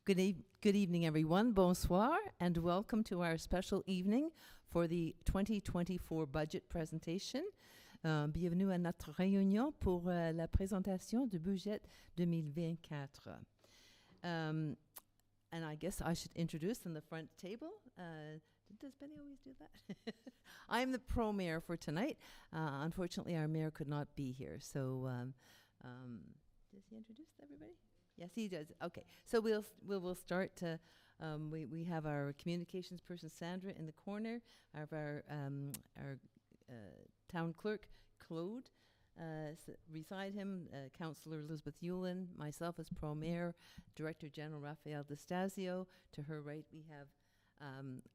Good evening, everyone. Bonsoir, and welcome to our special evening for the 2024 budget presentation. Bienvenue à notre réunion pour la présentation du budget 2024. And I guess I should introduce on the front table. Does Benny always do that? I'm the pro mayor for tonight. Unfortunately, our mayor could not be here. So, does he introduce everybody? Yes, he does. Okay, so we'll start. We have our communications person Sandra in the corner. Our town clerk Claude. Beside him, Councillor Elizabeth Yulin, myself as Pro Mayor, Director General Raphael D'Estasio. To her right, we have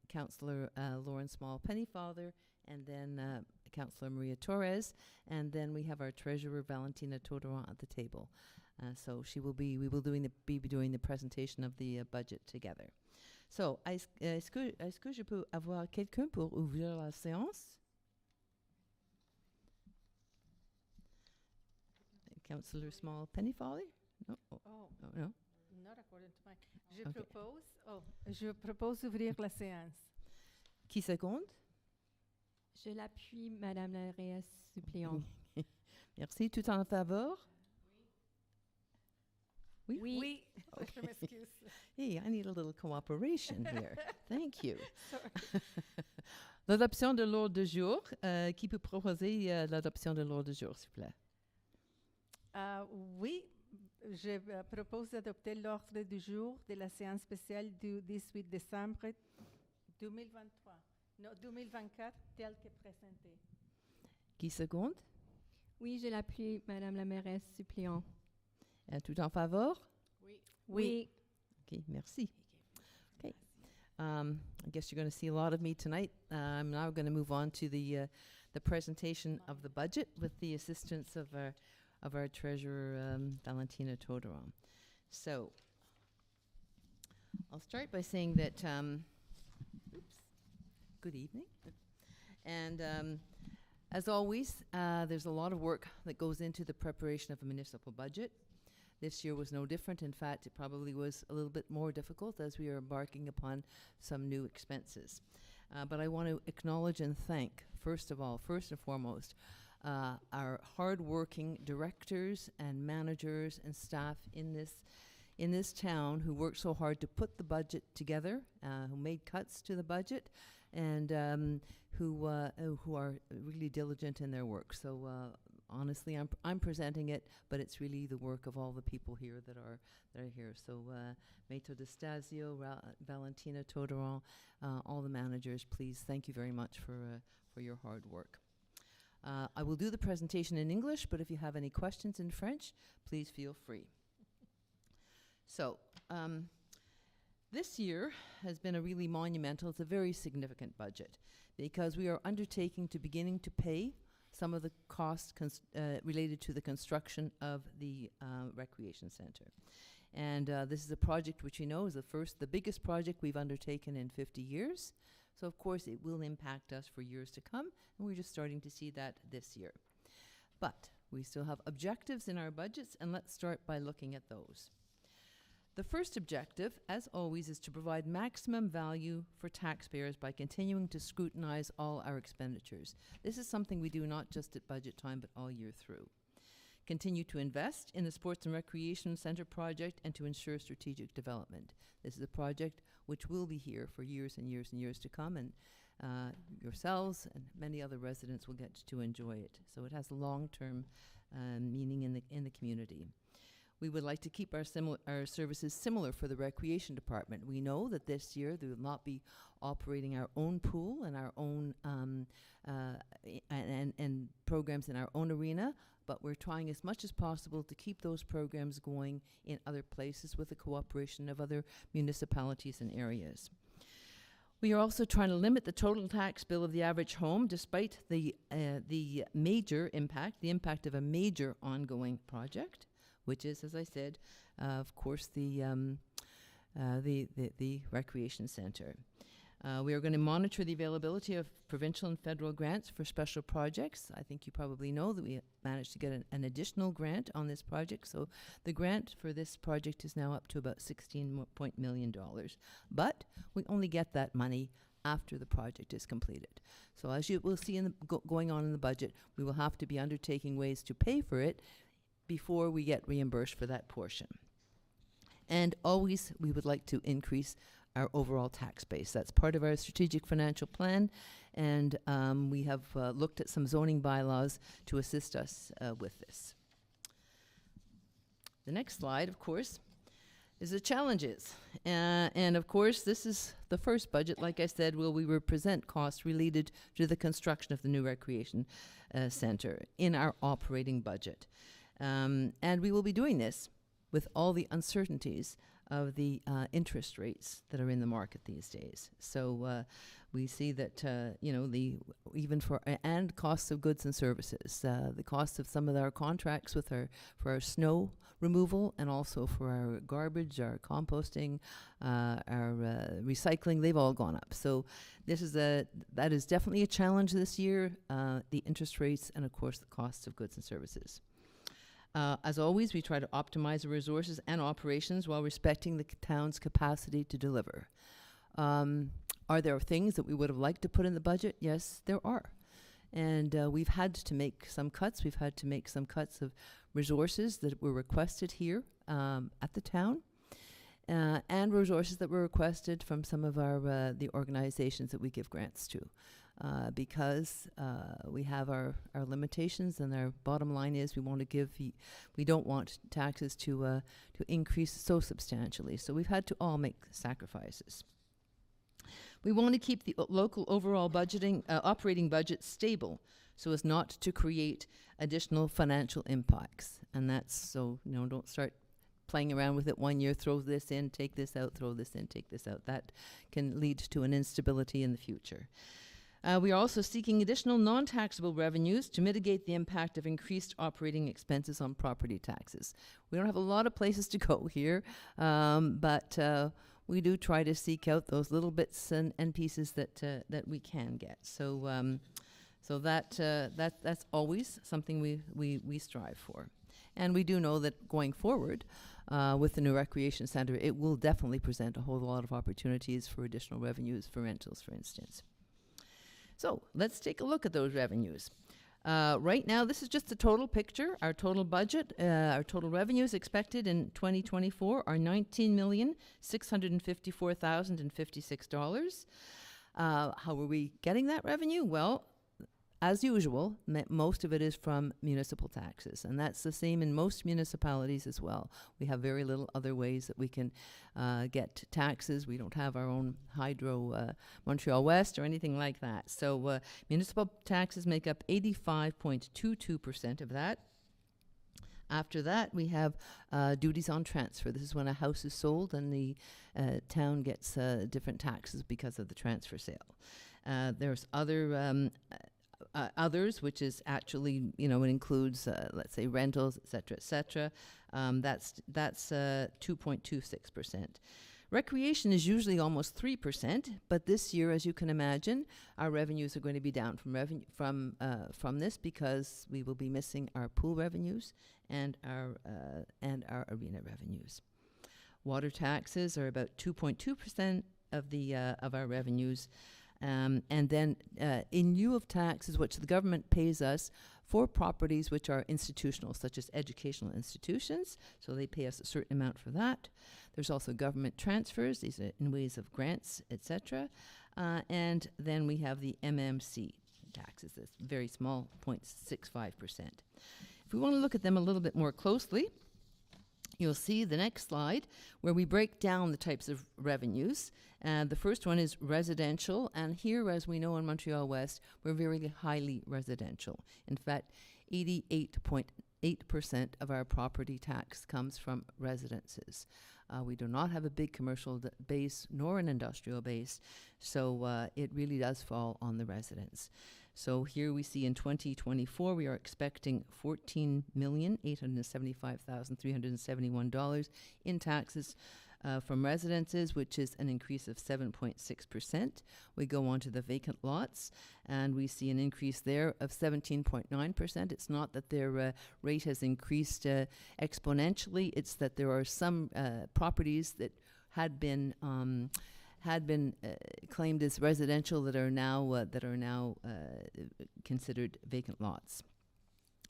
Councillor Lauren Small Pennyfather, and then Councillor Maria Torres, and then we have our Treasurer Valentina Todoran at the table. So we will be doing the presentation of the budget together. So, est-ce que je peux avoir quelqu'un pour ouvrir la séance? Councillor Small Pennyfather? No. No. Not according to mine. Je propose ouvrir la séance. Qui seconde? Je l'appuie, Madame la mairesse suppléante. Merci. Tout en faveur? Oui. Je m'excuse. Hey, I need a little cooperation here. Thank you. L'adoption de l'ordre du jour. Qui peut proposer l'adoption de l'ordre du jour, s'il vous plaît? Oui, je propose d'adopter l'ordre du jour de la séance spéciale du 18 décembre 2023. Non, 2024, tel que présenté. Qui seconde? Oui, je l'appuie, Madame la mairesse suppléante. Tout en faveur? Oui. Okay, merci. Okay. I guess you're going to see a lot of me tonight. I'm now going to move on to the presentation of the budget with the assistance of our treasurer, Valentina Todoran. So, I'll start by saying that, good evening. And as always, there's a lot of work that goes into the preparation of a municipal budget. This year was no different. In fact, it probably was a little bit more difficult as we are embarking upon some new expenses. But I want to acknowledge and thank, first and foremost, our hard-working directors and managers and staff in this town who worked so hard to put the budget together, who made cuts to the budget, and who are really diligent in their work. So honestly, I'm presenting it, but it's really the work of all the people here that are here. So Maito D'Estasio, Valentina Todoran, all the managers, please, thank you very much for your hard work. I will do the presentation in English, but if you have any questions in French, please feel free. So, this year has been a really monumental, it's a very significant budget, because we are undertaking to beginning to pay some of the costs related to the construction of the recreation center. And this is a project which you know is the biggest project we've undertaken in 50 years. So of course it will impact us for years to come, and we're just starting to see that this year. But we still have objectives in our budgets, and let's start by looking at those. The first objective, as always, is to provide maximum value for taxpayers by continuing to scrutinize all our expenditures. This is something we do not just at budget time, but all year through. Continue to invest in the Sports and Recreation Centre project and to ensure strategic development. This is a project which will be here for years and years and years to come, and yourselves and many other residents will get to enjoy it. So it has long-term meaning in the community. We would like to keep our services similar for the Recreation Department. We know that this year they will not be operating our own pool and our own and programs in our own arena, but we're trying as much as possible to keep those programs going in other places with the cooperation of other municipalities and areas. We are also trying to limit the total tax bill of the average home, despite the major impact, the impact of a major ongoing project, which is, as I said, of course, the recreation center. We are going to monitor the availability of provincial and federal grants for special projects. I think you probably know that we managed to get an additional grant on this project. So the grant for this project is now up to about $16 million. But we only get that money after the project is completed. So as you will see in the going on in the budget, we will have to be undertaking ways to pay for it before we get reimbursed for that portion. And always we would like to increase our overall tax base. That's part of our strategic financial plan, and we have looked at some zoning bylaws to assist us with this. The next slide, of course, is the challenges. And of course, this is the first budget, like I said, where we will present costs related to the construction of the new recreation center in our operating budget. And we will be doing this with all the uncertainties of the interest rates that are in the market these days. So we see that, and costs of goods and services, the cost of some of our contracts for our snow removal and also for our garbage, our composting, our recycling, they've all gone up. So that is definitely a challenge this year, the interest rates and of course the costs of goods and services. As always, we try to optimize the resources and operations while respecting the town's capacity to deliver. Are there things that we would have liked to put in the budget? Yes, there are. And we've had to make some cuts. We've had to make some cuts of resources that were requested here at the town, and resources that were requested from some of our the organizations that we give grants to. Because we have our limitations, and our bottom line is we don't want taxes to increase so substantially. So we've had to all make sacrifices. We want to keep the local overall budgeting, operating budget stable so as not to create additional financial impacts. And that's so, don't start playing around with it one year, throw this in, take this out, throw this in, take this out. That can lead to an instability in the future. We are also seeking additional non-taxable revenues to mitigate the impact of increased operating expenses on property taxes. We don't have a lot of places to go here, but we do try to seek out those little bits and pieces that we can get. So that's always something we strive for. And we do know that going forward with the new recreation center, it will definitely present a whole lot of opportunities for additional revenues for rentals, for instance. So let's take a look at those revenues. Right now, this is just the total picture. Our total budget, our total revenues expected in 2024 are $19,654,056. How are we getting that revenue? Well, as usual, most of it is from municipal taxes, and that's the same in most municipalities as well. We have very little other ways that we can get taxes. We don't have our own hydro Montreal-West or anything like that. So municipal taxes make up 85.22% of that. After that, we have duties on transfer. This is when a house is sold and the town gets different taxes because of the transfer sale. There's others, which is actually, it includes, let's say, rentals, et cetera, that's 2.26%. Recreation is usually almost 3%, but this year, as you can imagine, our revenues are going to be down from this because we will be missing our pool revenues and our arena revenues. Water taxes are about 2.2% of our revenues. And then in lieu of taxes, which the government pays us for properties which are institutional, such as educational institutions, so they pay us a certain amount for that. There's also government transfers, these are in ways of grants, etc. And then we have the MMC taxes, that's very small, 0.65%. If we want to look at them a little bit more closely, you'll see the next slide where we break down the types of revenues. The first one is residential, and here, as we know in Montreal-West, we're very highly residential. In fact, 88.8% of our property tax comes from residences. We do not have a big commercial base nor an industrial base, so it really does fall on the residents. So here we see in 2024, we are expecting $14,875,371 in taxes from residences, which is an increase of 7.6%. We go on to the vacant lots, and we see an increase there of 17.9%. It's not that their rate has increased exponentially. It's that there are some properties that had been claimed as residential that are now considered vacant lots.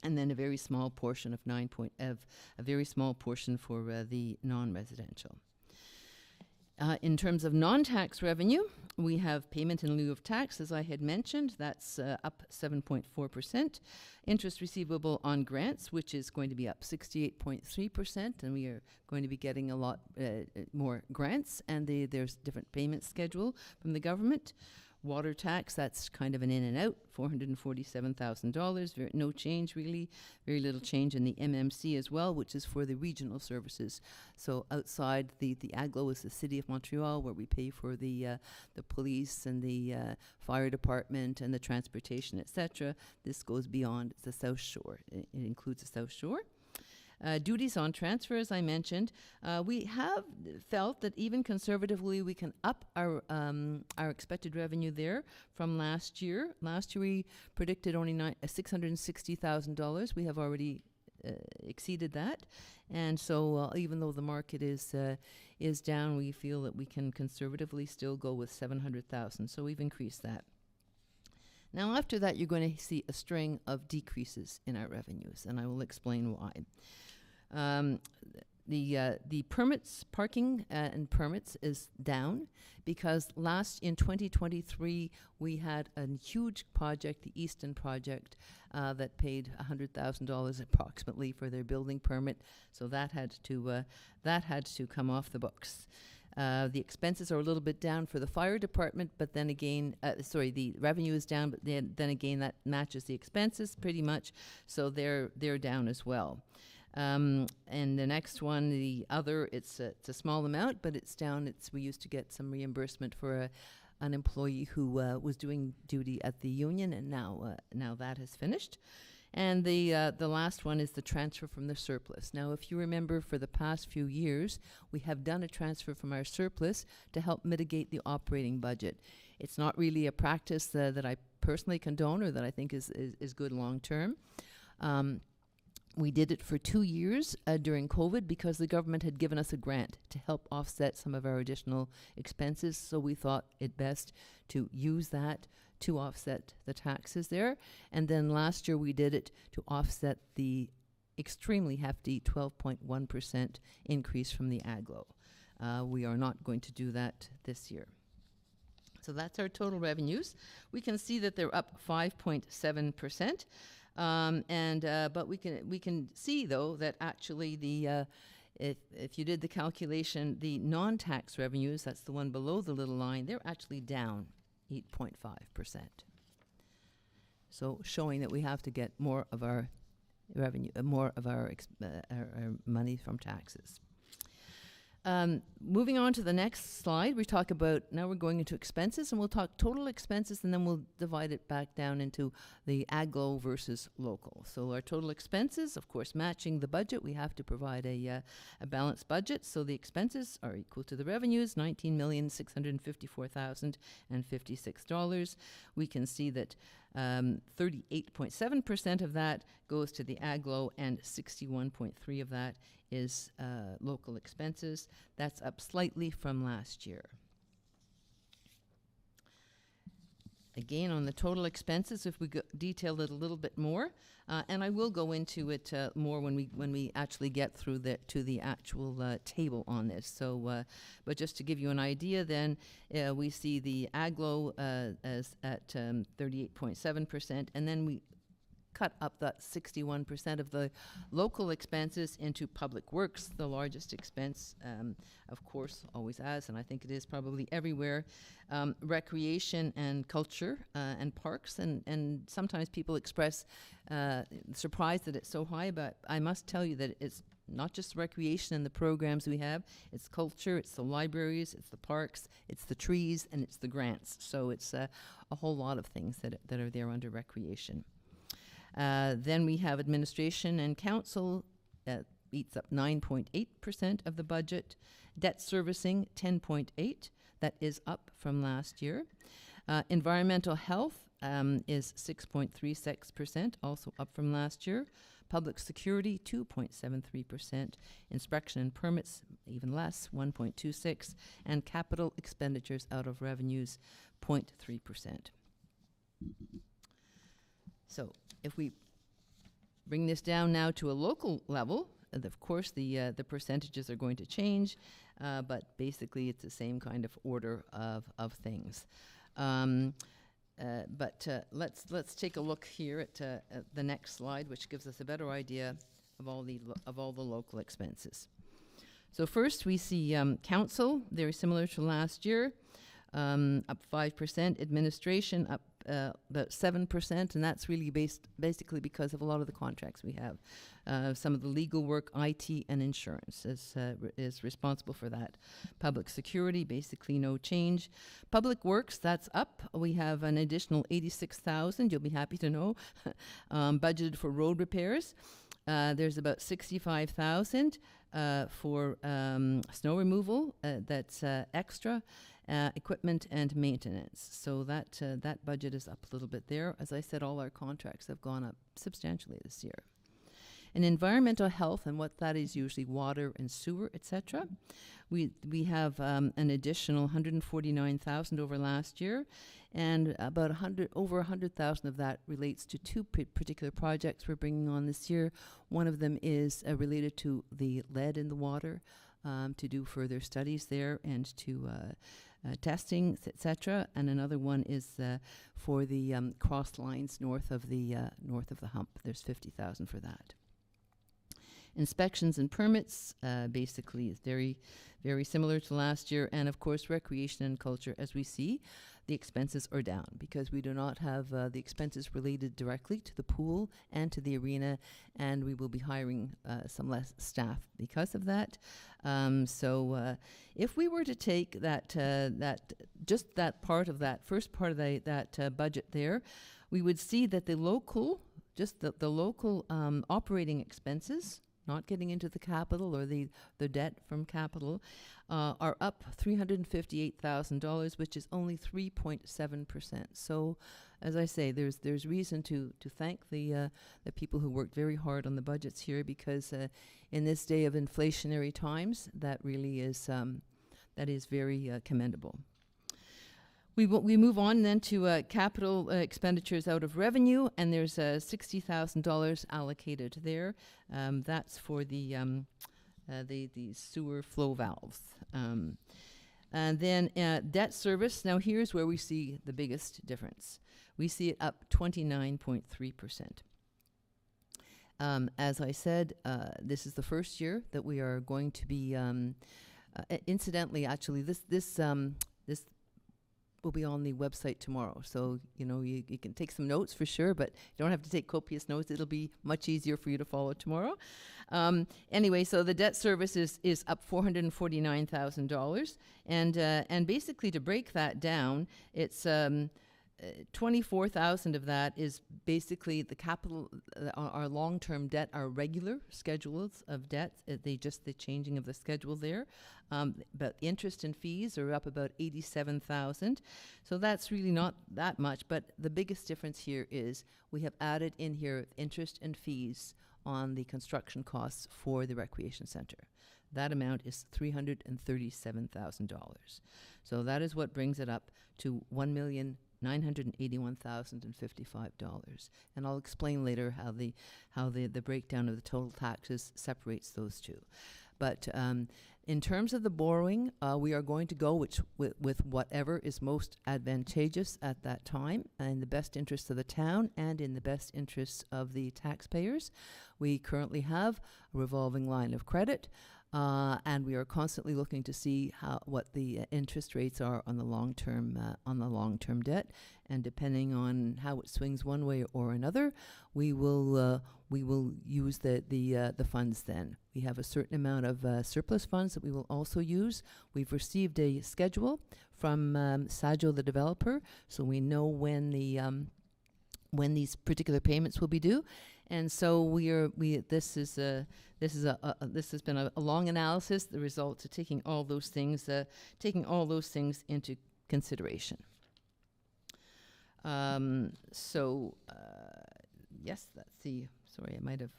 And then a very small portion of a very small portion for the non-residential. In terms of non-tax revenue, we have payment in lieu of tax, as I had mentioned. That's up 7.4%. Interest receivable on grants, which is going to be up 68.3%, and we are going to be getting a lot more grants, and there's different payment schedule from the government. Water tax, that's kind of an in and out, $447,000. No change, really. Very little change in the MMC as well, which is for the regional services. So outside the AGLO is the City of Montreal, where we pay for the police and the fire department and the transportation, etc. This goes beyond the South Shore. It includes the South Shore. Duties on transfer, as I mentioned, we have felt that even conservatively we can up our expected revenue there from last year. Last year we predicted only $660,000. We have already exceeded that, and so even though the market is down, we feel that we can conservatively still go with $700,000. So we've increased that. Now after that, you're going to see a string of decreases in our revenues, and I will explain why. The permits, parking and permits is down because in 2023 we had a huge project, the Easton project, that paid $100,000 approximately for their building permit. So that had to come off the books. The expenses are a little bit down for the fire department, but then again, the revenue is down, but then again that matches the expenses pretty much, so they're down as well. And the next one, the other, it's a small amount, but it's down. We used to get some reimbursement for an employee who was doing duty at the union, and now that has finished. And the last one is the transfer from the surplus. Now, if you remember, for the past few years, we have done a transfer from our surplus to help mitigate the operating budget. It's not really a practice that I personally condone or that I think is good long term. We did it for 2 years during COVID because the government had given us a grant to help offset some of our additional expenses. So we thought it best to use that to offset the taxes there. And then last year we did it to offset the extremely hefty 12.1% increase from the AGLO. We are not going to do that this year. So that's our total revenues. We can see that they're up 5.7%. But we can see though that actually if you did the calculation, the non-tax revenues, that's the one below the little line, they're actually down 8.5%. So showing that we have to get more of our revenue, more of our money from taxes. Moving on to the next slide, we talk about, now we're going into expenses, and we'll talk total expenses, and then we'll divide it back down into the AGLO versus local. So our total expenses, of course, matching the budget, we have to provide a balanced budget. So the expenses are equal to the revenues, $19,654,056. We can see that 38.7% of that goes to the AGLO, and 61.3% of that is local expenses. That's up slightly from last year. Again, on the total expenses, if we detail it a little bit more, and I will go into it more when we actually get through to the actual table on this. So, but just to give you an idea, then we see the AGLO as at 38.7%, and then we cut up that 61% of the local expenses into public works, the largest expense, of course, always has, and I think it is probably everywhere, recreation and culture and parks, and sometimes people express surprise that it's so high, but I must tell you that it's not just recreation and the programs we have. It's culture, it's the libraries, it's the parks, it's the trees, and it's the grants. So it's a whole lot of things that are there under recreation. Then we have administration and council, eats up 9.8% of the budget. Debt servicing, 10.8%. That is up from last year. Environmental health is 6.36%, also up from last year. Public security, 2.73%. Inspection and permits, even less, 1.26%. And capital expenditures out of revenues, 0.3%. So if we bring this down now to a local level, of course the percentages are going to change, but basically it's the same kind of order of things. Let's take a look here at the next slide, which gives us a better idea of all the local expenses. So first we see council, very similar to last year, up 5%. Administration up about 7%, and that's really basically because of a lot of the contracts we have. Some of the legal work, IT, and insurance is responsible for that. Public security, basically no change. Public works, that's up. We have an additional $86,000, you'll be happy to know, budgeted for road repairs. There's about $65,000 for snow removal, that's extra. Equipment and maintenance. So that budget is up a little bit there. As I said, all our contracts have gone up substantially this year. In environmental health, and what that is usually water and sewer, etc., we have an additional $149,000 over last year, and about over 100,000 of that relates to two particular projects we're bringing on this year. One of them is related to the lead in the water, to do further studies there and to testing, etc. And another one is for the cross lines north of the hump. There's 50,000 for that. Inspections and permits basically is very, very similar to last year. And of course, recreation and culture, as we see, the expenses are down because we do not have the expenses related directly to the pool and to the arena, and we will be hiring some less staff because of that. So if we were to take that part of that first part of that budget there, we would see that the local operating expenses, not getting into the capital or the debt from capital, are up $358,000, which is only 3.7%. So, as I say, there's reason to thank the people who worked very hard on the budgets here, because in this day of inflationary times, that really is very commendable. We move on then to capital expenditures out of revenue, and there's $60,000 allocated there. That's for the sewer flow valves. And then debt service. Now here's where we see the biggest difference. We see it up 29.3%. As I said, this is the first year that we are going to be. Incidentally, actually, this will be on the website tomorrow. So, you can take some notes for sure, but you don't have to take copious notes. It'll be much easier for you to follow tomorrow. Anyway, so the debt service is up $449,000. And basically to break that down, it's 24,000 of that is basically the capital, our long-term debt, our regular schedules of debt. The changing of the schedule there. But interest and fees are up about 87,000. So that's really not that much. But the biggest difference here is we have added in here interest and fees on the construction costs for the recreation center. That amount is $337,000. So that is what brings it up to $1,981,055. And I'll explain later how the breakdown of the total taxes separates those two. But in terms of the borrowing, we are going to go with whatever is most advantageous at that time, in the best interests of the town and in the best interests of the taxpayers. We currently have a revolving line of credit. and we are constantly looking to see what the interest rates are on the long-term debt, and depending on how it swings one way or another, we will use the funds. Then we have a certain amount of surplus funds that we will also use. We've received a schedule from Sajo, the developer, so we know when these particular payments will be due. And so this has been a long analysis, the result of taking all those things into consideration. Yes, that's the, sorry, I might have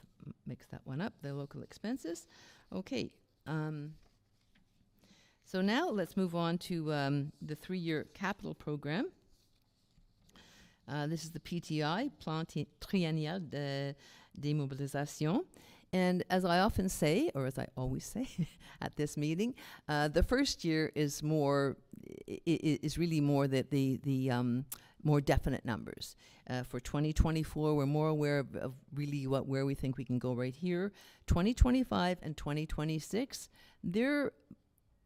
mixed that one up, the local expenses. Okay. So now let's move on to the 3-year capital program. This is the PTI, Plan Triennial de Démobilisation. And as I often say, or as I always say at this meeting, the first year is really more the more definite numbers. For 2024, we're more aware of really where we think we can go right here. 2025 and 2026, they're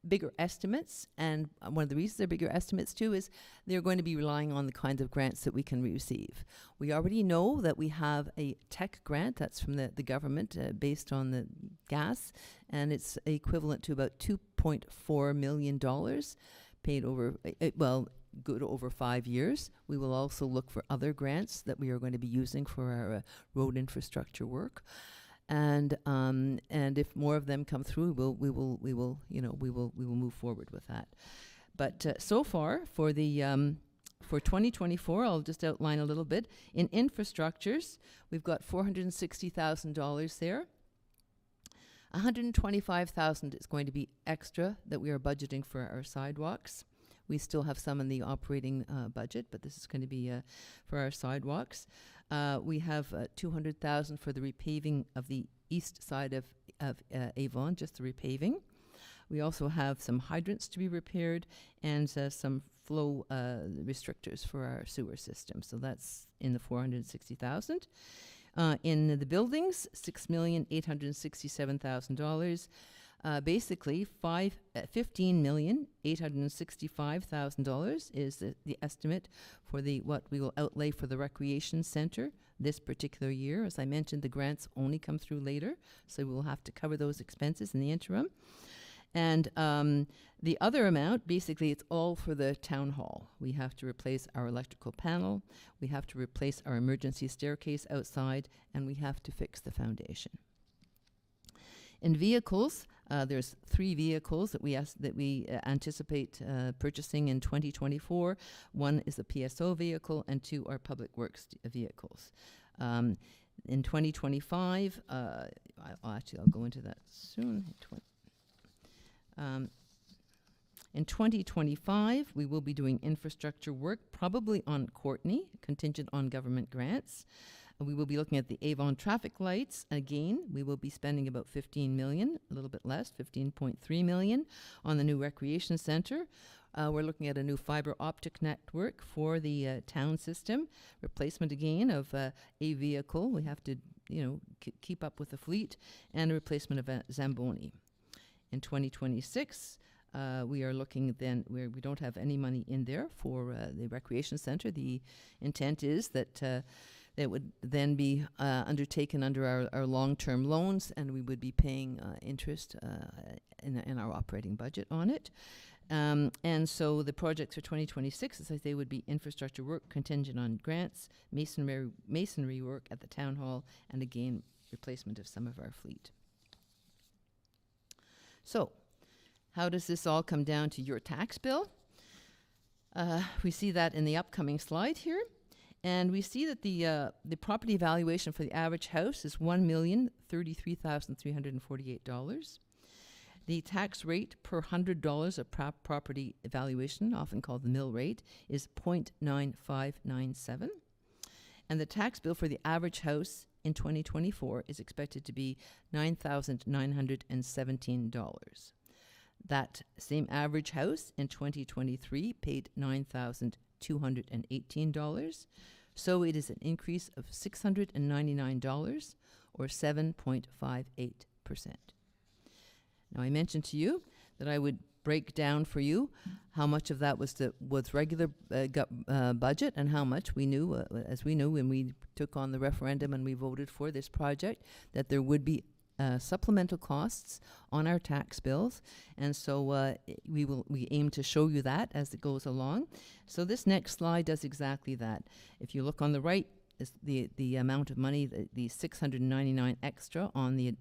bigger estimates, and one of the reasons they're bigger estimates too is they're going to be relying on the kinds of grants that we can receive. We already know that we have a tech grant that's from the government based on the gas, and it's equivalent to about $2.4 million paid over, good over 5 years. We will also look for other grants that we are going to be using for our road infrastructure work. And if more of them come through, we will move forward with that. But so far for 2024, I'll just outline a little bit. In infrastructures, we've got $460,000 there. $125,000 is going to be extra that we are budgeting for our sidewalks. We still have some in the operating budget, but this is going to be for our sidewalks. We have $200,000 for the repaving of the east side of Avon, just the repaving. We also have some hydrants to be repaired and some flow restrictors for our sewer system. So that's in the $460,000. In the buildings, $6,867,000. Basically, $15,865,000 is the estimate for what we will outlay for the recreation center this particular year. As I mentioned, the grants only come through later, so we will have to cover those expenses in the interim. And the other amount, basically, it's all for the town hall. We have to replace our electrical panel, we have to replace our emergency staircase outside, and we have to fix the foundation. In vehicles, there's 3 vehicles that we anticipate purchasing in 2024. One is a PSO vehicle, and 2 are public works vehicles. In 2025, I'll go into that soon. In 2025, we will be doing infrastructure work, probably on Courtney, contingent on government grants. We will be looking at the Avon traffic lights. Again, we will be spending about $15 million, a little bit less, $15.3 million on the new recreation center. We're looking at a new fiber optic network for the town system, replacement again of a vehicle. We have to, keep up with the fleet, and a replacement of a Zamboni. In 2026, we are looking then where we don't have any money in there for the recreation center. The intent is that it would then be undertaken under our long-term loans, and we would be paying interest in our operating budget on it. And so the projects for 2026, as I say, would be infrastructure work contingent on grants, masonry work at the town hall, and again, replacement of some of our fleet. So, how does this all come down to your tax bill? We see that in the upcoming slide here. And we see that the property valuation for the average house is $1,033,348. The tax rate per $100 of property valuation, often called the mill rate, is 0.9597. And the tax bill for the average house in 2024 is expected to be $9,917. That same average house in 2023 paid $9,218. So it is an increase of $699 or 7.58%. Now, I mentioned to you that I would break down for you how much of that was regular budget and how much we knew, as we knew when we took on the referendum and we voted for this project, that there would be supplemental costs on our tax bills, and so we aim to show you that as it goes along. So this next slide does exactly that. If you look on the right, is the amount of money, the $699 extra on the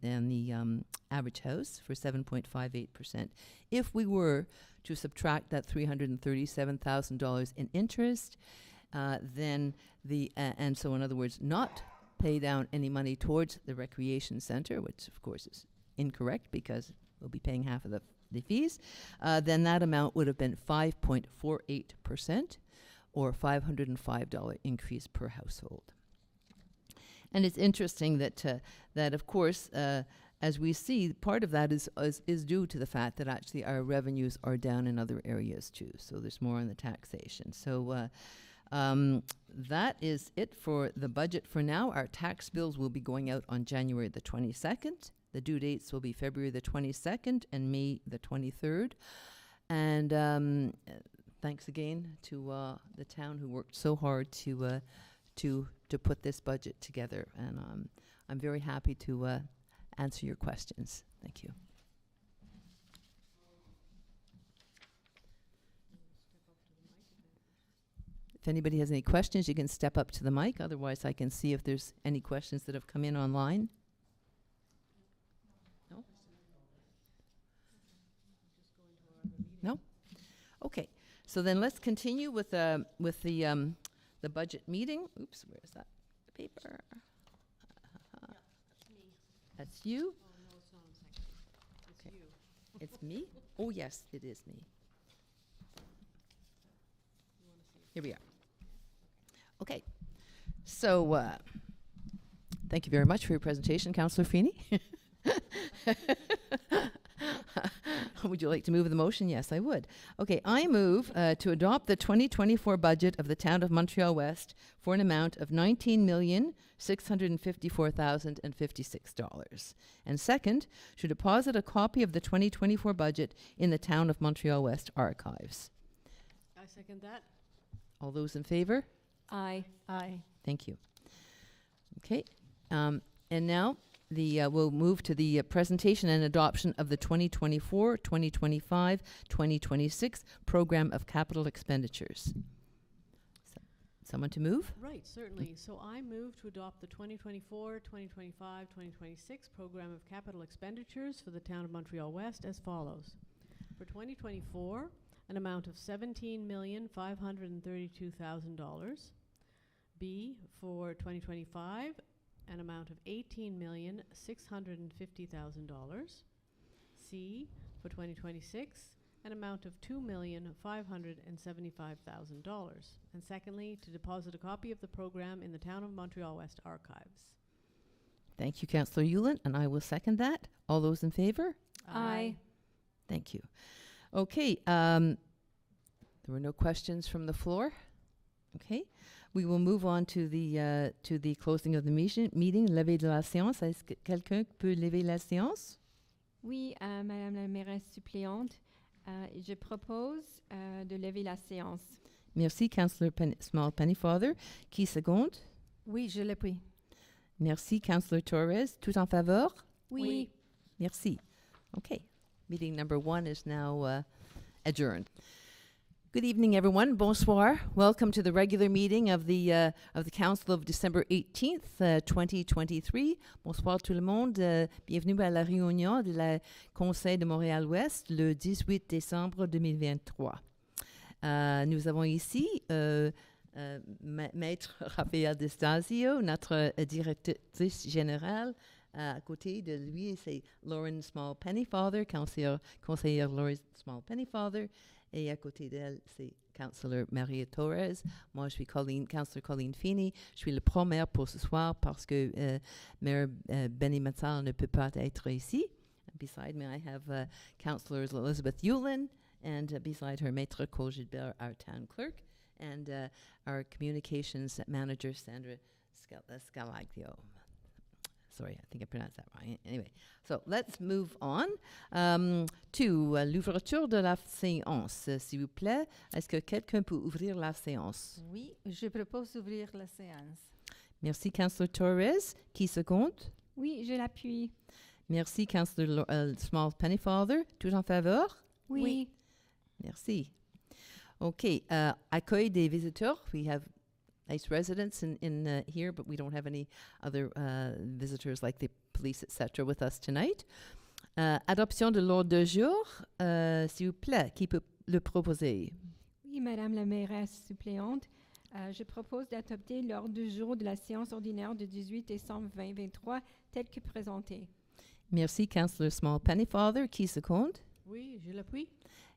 average house for 7.58%. If we were to subtract that $337,000 in interest, then and so in other words, not pay down any money towards the recreation center, which of course is incorrect because we'll be paying half of the fees, then that amount would have been 5.48%. or $505 increase per household. And it's interesting that of course, as we see, part of that is due to the fact that actually our revenues are down in other areas too. So there's more on the taxation. So that is it for the budget for now. Our tax bills will be going out on January the 22nd. The due dates will be February the 22nd and May the 23rd. And thanks again to the town who worked so hard to put this budget together, and I'm very happy to answer your questions. Thank you. If anybody has any questions, you can step up to the mic. Otherwise, I can see if there's any questions that have come in online. No? No? Okay. So then let's continue with the budget meeting. Oops, where's that paper? That's you? Oh, no, it's not a second. It's Okay. you. It's me? Oh, yes, it is me. Here we are. Okay. So thank you very much for your presentation, Councillor Feeney. Would you like to move the motion? Yes, I would. Okay, I move to adopt the 2024 budget of the town of Montreal-West for an amount of $19,654,056. And second, to deposit a copy of the 2024 budget in the town of Montreal-West archives. I second that. All those in favor? Aye. Aye. Thank you. Okay, and now we'll move to the presentation and adoption of the 2024, 2025, 2026 Program of Capital Expenditures. Someone to move? Right, certainly. So I move to adopt the 2024, 2025, 2026 Program of Capital Expenditures for the town of Montreal-West as follows. For 2024, an amount of $17,532,000. B, for 2025, an amount of $18,650,000. C, for 2026, an amount of $2,575,000. And secondly, to deposit a copy of the program in the town of Montreal-West archives. Thank you, Councillor Hewlin, and I will second that. All those in favor? Aye. Thank you. Okay, there were no questions from the floor. Okay, we will move on to the closing of the meeting. Lever de la séance. Est-ce que quelqu'un peut lever la séance? Oui, Madame la mairesse suppléante, je propose de lever la séance. Merci, Councillor Small Pennyfather. Qui seconde? Oui, je l'appuie. Merci, Councillor Torres. Tout en faveur? Oui. Merci. Okay, meeting number 1 is now adjourned. Good evening, everyone. Bonsoir. Welcome to the regular meeting of the Council of December 18th, 2023. Bonsoir tout le monde. Bienvenue à la réunion de la Conseil de Montréal-Ouest le 18 décembre 2023. Nous avons ici Maître Raphaël Destasio, notre directrice générale. À côté de lui, c'est Lauren Small Pennyfather, conseillère Lauren Small Pennyfather. Et à côté d'elle, c'est Councillor Maria Torres. Moi, je suis Councillor Colleen Feeney. Je suis le pro-maire pour ce soir parce que Maire Benny Matsal ne peut pas être ici. Beside me, I have Councillors Elizabeth Hewlin, and beside her, Maître Cole Gilbert, our town clerk, and our communications manager, Sandra Scalaglio. Sorry, I think I pronounced that wrong. Anyway, so let's move on to l'ouverture de la séance. S'il vous plaît, est-ce que quelqu'un peut ouvrir la séance? Oui, je propose d'ouvrir la séance. Merci, Councillor Torres. Qui seconde? Oui, je l'appuie. Merci, Councillor Small Pennyfather. Tout en faveur? Oui. Merci. OK. Accueil des visiteurs. We have nice residents in here, but we don't have any other visitors like the police, etc. with us tonight. Adoption de l'ordre du jour. S'il vous plaît, qui peut le proposer? Oui, Madame la mairesse suppléante, je propose d'adopter l'ordre du jour de la séance ordinaire du 18 décembre 2023 tel que présenté. Merci, Councillor Small Pennyfather. Qui seconde? Oui, je l'appuie.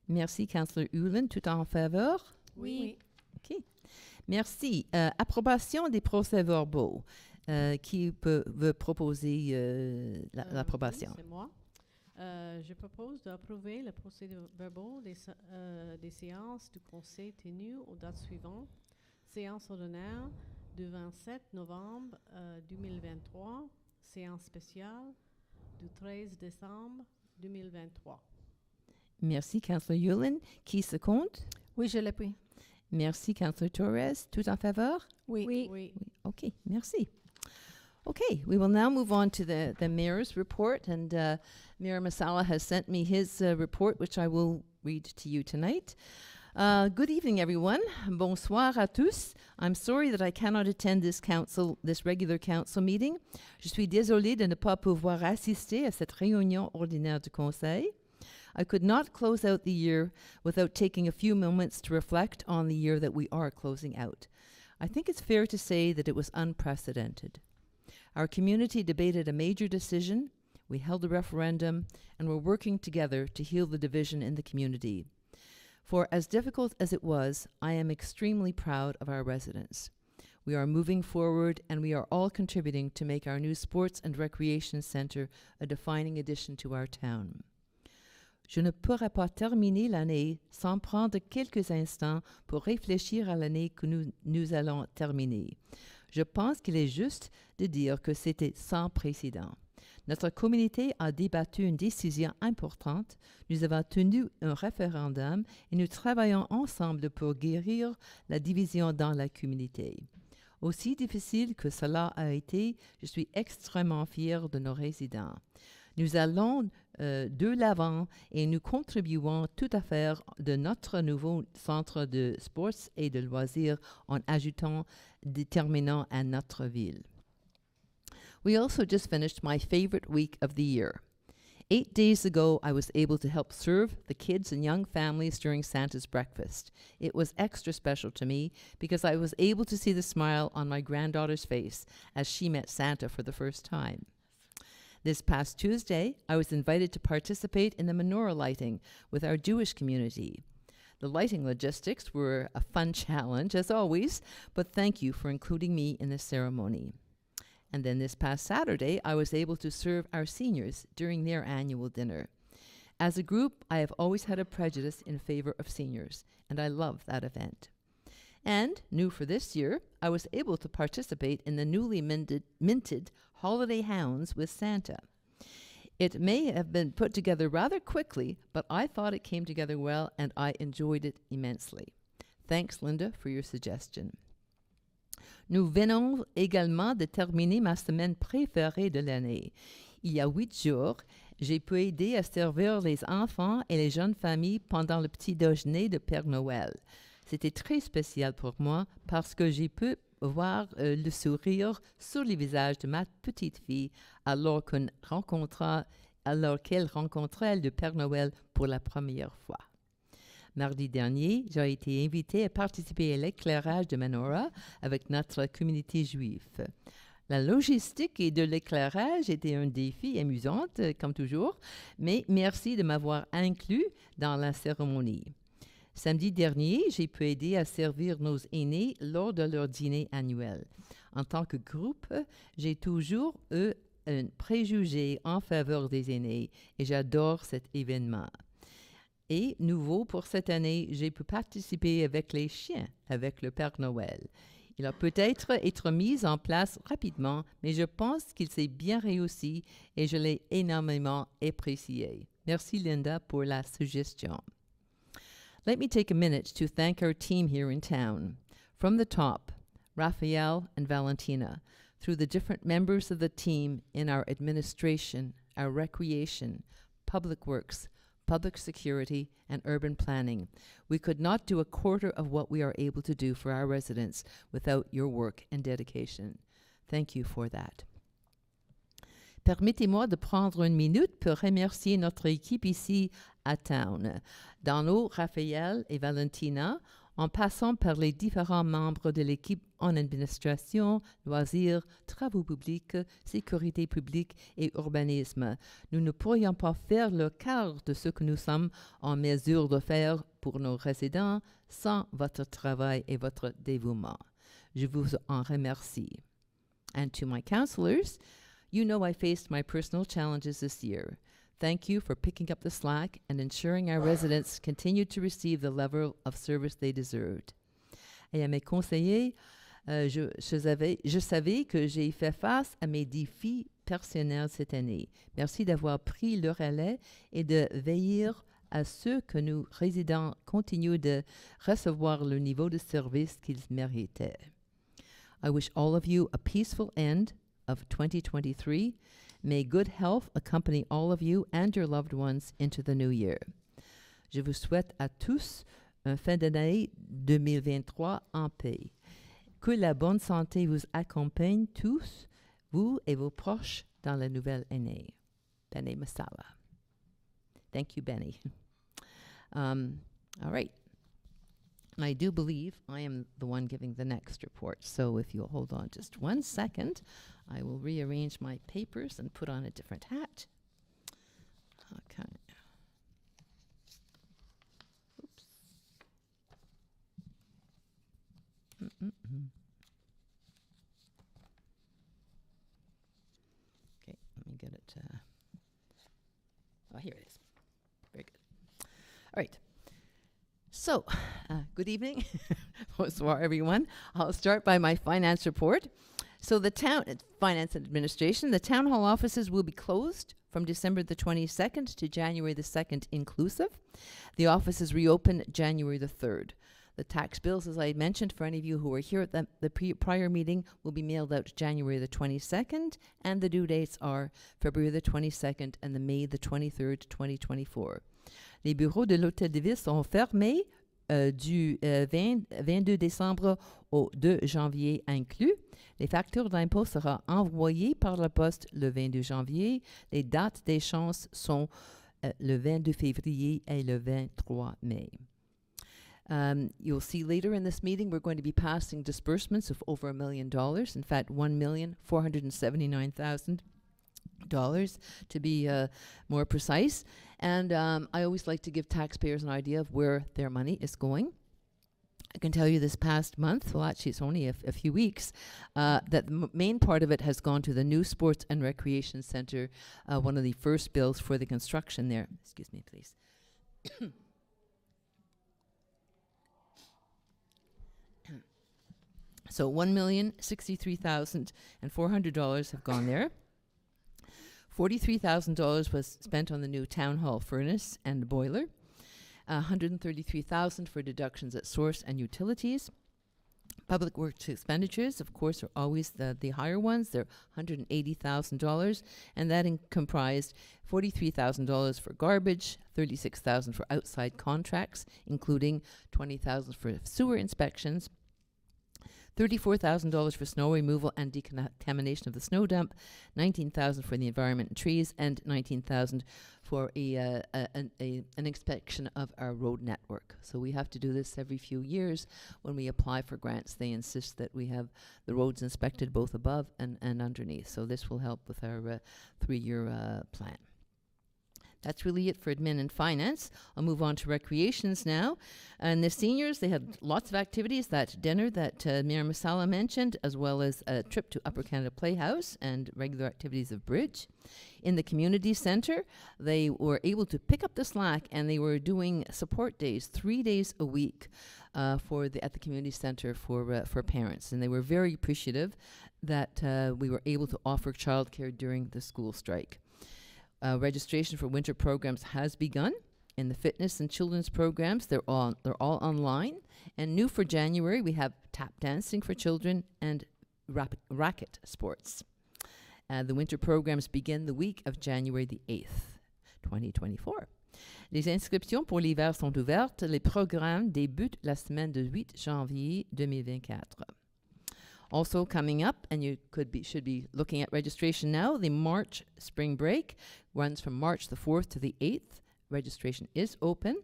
Merci, Councillor Ullin. Tout en faveur? Oui. OK. Merci. Approbation des procès-verbaux. Qui veut proposer l'approbation? Oui, c'est moi. Je propose d'approuver le procès-verbaux des séances du Conseil tenues aux dates suivantes. Séance ordinaire du 27 novembre 2023. Séance spéciale du 13 décembre 2023. Merci, Councillor Ullin. Qui seconde? Oui, je l'appuie. Merci, Councillor Torres. Tout en faveur? Oui. Oui. Okay, merci. Okay, we will now move on to the mayor's report, and Mayor Masala has sent me his report, which I will read to you tonight. Good evening, everyone. Bonsoir à tous. I'm sorry that I cannot attend this regular council meeting. Je suis désolée de ne pas pouvoir assister à cette réunion ordinaire du Conseil. I could not close out the year without taking a few moments to reflect on the year that we are closing out. I think it's fair to say that it was unprecedented. Our community debated a major decision, we held a referendum, and we're working together to heal the division in the community. For as difficult as it was, I am extremely proud of our residents. We are moving forward, and we are all contributing to make our new sports and recreation centre a defining addition to our town. Je ne pourrais pas terminer l'année sans prendre quelques instants pour réfléchir à l'année que nous allons terminer. Je pense qu'il est juste de dire que c'était sans précédent. Notre communauté a débattu une décision importante, nous avons tenu un référendum et nous travaillons ensemble pour guérir la division dans la communauté. Aussi difficile que cela a été, je suis extrêmement fière de nos résidents. Nous allons de l'avant et nous contribuons tout à fait de notre nouveau centre de sports et de loisirs en ajoutant des terminants à notre ville. We also just finished my favorite week of the year. 8 days ago, I was able to help serve the kids and young families during Santa's breakfast. It was extra special to me because I was able to see the smile on my granddaughter's face as she met Santa for the first time. This past Tuesday, I was invited to participate in the menorah lighting with our Jewish community. The lighting logistics were a fun challenge, as always, but thank you for including me in the ceremony. And then this past Saturday, I was able to serve our seniors during their annual dinner. As a group, I have always had a prejudice in favor of seniors, and I love that event. And, new for this year, I was able to participate in the newly minted Holiday Hounds with Santa. It may have been put together rather quickly, but I thought it came together well, and I enjoyed it immensely. Thanks, Linda, for your suggestion. Nous venons également de terminer ma semaine préférée de l'année. Il y a 8 jours, j'ai pu aider à servir les enfants et les jeunes familles pendant le petit déjeuner de Père Noël. C'était très spécial pour moi parce que j'ai pu voir le sourire sur le visage de ma petite fille alors qu'elle rencontrait le Père Noël pour la première fois. Mardi dernier, j'ai été invitée à participer à l'éclairage de menorah avec notre communauté juive. La logistique et de l'éclairage était un défi amusant, comme toujours, mais merci de m'avoir inclus dans la cérémonie. Samedi dernier, j'ai pu aider à servir nos aînés lors de leur dîner annuel. En tant que groupe, j'ai toujours eu un préjugé en faveur des aînés et j'adore cet événement. Et nouveau pour cette année, j'ai pu participer avec les chiens, avec le Père Noël. Il a peut-être être mis en place rapidement, mais je pense qu'il s'est bien réussi et je l'ai énormément apprécié. Merci Linda pour la suggestion. Let me take a minute to thank our team here in town. From the top, Raphael and Valentina, through the different members of the team in our administration, our recreation, public works, public security, and urban planning. We could not do a quarter of what we are able to do for our residents without your work and dedication. Thank you for that. Permettez-moi de prendre une minute pour remercier notre équipe ici à Town. Dans nos Raphaël et Valentina, en passant par les différents membres de l'équipe en administration, loisirs, travaux publics, sécurité publique et urbanisme. Nous ne pourrions pas faire le quart de ce que nous sommes en mesure de faire pour nos résidents sans votre travail et votre dévouement. Je vous en remercie. And to my counselors, you know I faced my personal challenges this year. Thank you for picking up the slack and ensuring our residents continue to receive the level of service they deserved. Et à mes conseillers, je savais que j'ai fait face à mes défis personnels cette année. Merci d'avoir pris le relais et de veiller à ce que nos résidents continuent de recevoir le niveau de service qu'ils méritaient. I wish all of you a peaceful end of 2023. May good health accompany all of you and your loved ones into the new year. Je vous souhaite à tous un fin d'année 2023 en paix. Que la bonne santé vous accompagne tous, vous et vos proches, dans la nouvelle année. Benny Masala. Thank you, Benny. All right. I do believe I am the one giving the next report. So if you'll hold on just 1 second, I will rearrange my papers and put on a different hat. Okay. Oops. Okay, let me get it. Oh, here it is. Very good. All right. So, good evening. Bonsoir, everyone. I'll start by my finance report. So the town, finance and administration, the town hall offices will be closed from December the 22nd to January the 2nd inclusive. The offices reopen January the 3rd. The tax bills, as I mentioned, for any of you who were here at the prior meeting, will be mailed out January the 22nd, and the due dates are February the 22nd and the May the 23rd, 2024. Les bureaux de l'Hôtel de Ville sont fermés du 22 décembre au 2 janvier inclus. Les factures d'impôt seront envoyées par la poste le 22 janvier. Les dates d'échéance sont le 22 février et le 23 mai. You'll see later in this meeting we're going to be passing disbursements of over $1 million. In fact, $1,479,000 to be more precise. And I always like to give taxpayers an idea of where their money is going. I can tell you this past month, well actually it's only a few weeks, that the main part of it has gone to the new Sports and Recreation Centre, one of the first bills for the construction there. Excuse me, please. So $1,063,400 have gone there. $43,000 was spent on the new town hall furnace and boiler. $133,000 for deductions at source and utilities. Public works expenditures, of course, are always the higher ones. They're $180,000, and that comprised $43,000 for garbage, $36,000 for outside contracts, including $20,000 for sewer inspections, $34,000 for snow removal and decontamination of the snow dump, $19,000 for the environment and trees, and $19,000 for an inspection of our road network. So we have to do this every few years. When we apply for grants, they insist that we have the roads inspected both above and underneath. So this will help with our 3-year plan. That's really it for admin and finance. I'll move on to recreations now. And the seniors, they had lots of activities. That dinner that Mayor Masala mentioned, as well as a trip to Upper Canada Playhouse and regular activities of bridge. In the community centre, they were able to pick up the slack, and they were doing support days 3 days a week at the community centre for parents. And they were very appreciative that we were able to offer childcare during the school strike. Registration for winter programs has begun. In the fitness and children's programs, they're all online. And new for January, we have tap dancing for children and racket sports. The winter programs begin the week of January the 8th, 2024. Les inscriptions pour l'hiver sont ouvertes. Les programmes débutent la semaine de 8 janvier 2024. Also coming up, and you should be looking at registration now, the March spring break runs from March the 4th to the 8th. Registration is open.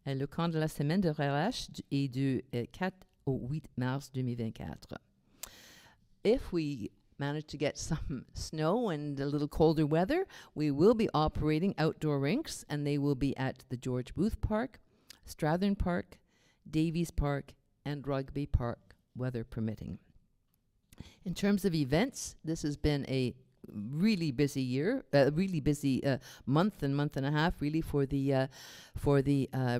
Le camp de la semaine de relâche est du 4 au 8 mars 2024. If we manage to get some snow and a little colder weather, we will be operating outdoor rinks, and they will be at the George Booth Park, Strathern Park, Davies Park, and Rugby Park, weather permitting. In terms of events, this has been a really busy year, month and a half, really, for the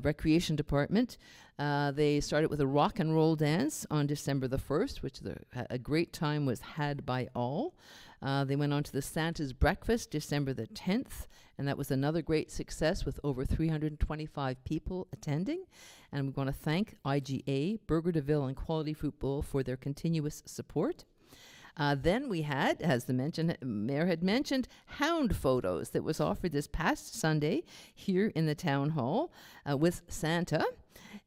recreation department. They started with a rock and roll dance on December the 1st, which a great time was had by all. They went on to the Santa's Breakfast December the 10th, and that was another great success with over 325 people attending. And we want to thank IGA, Burger de Ville, and Quality Fruit Bowl for their continuous support. Then we had, as the mayor had mentioned, hound photos that was offered this past Sunday here in the town hall with Santa.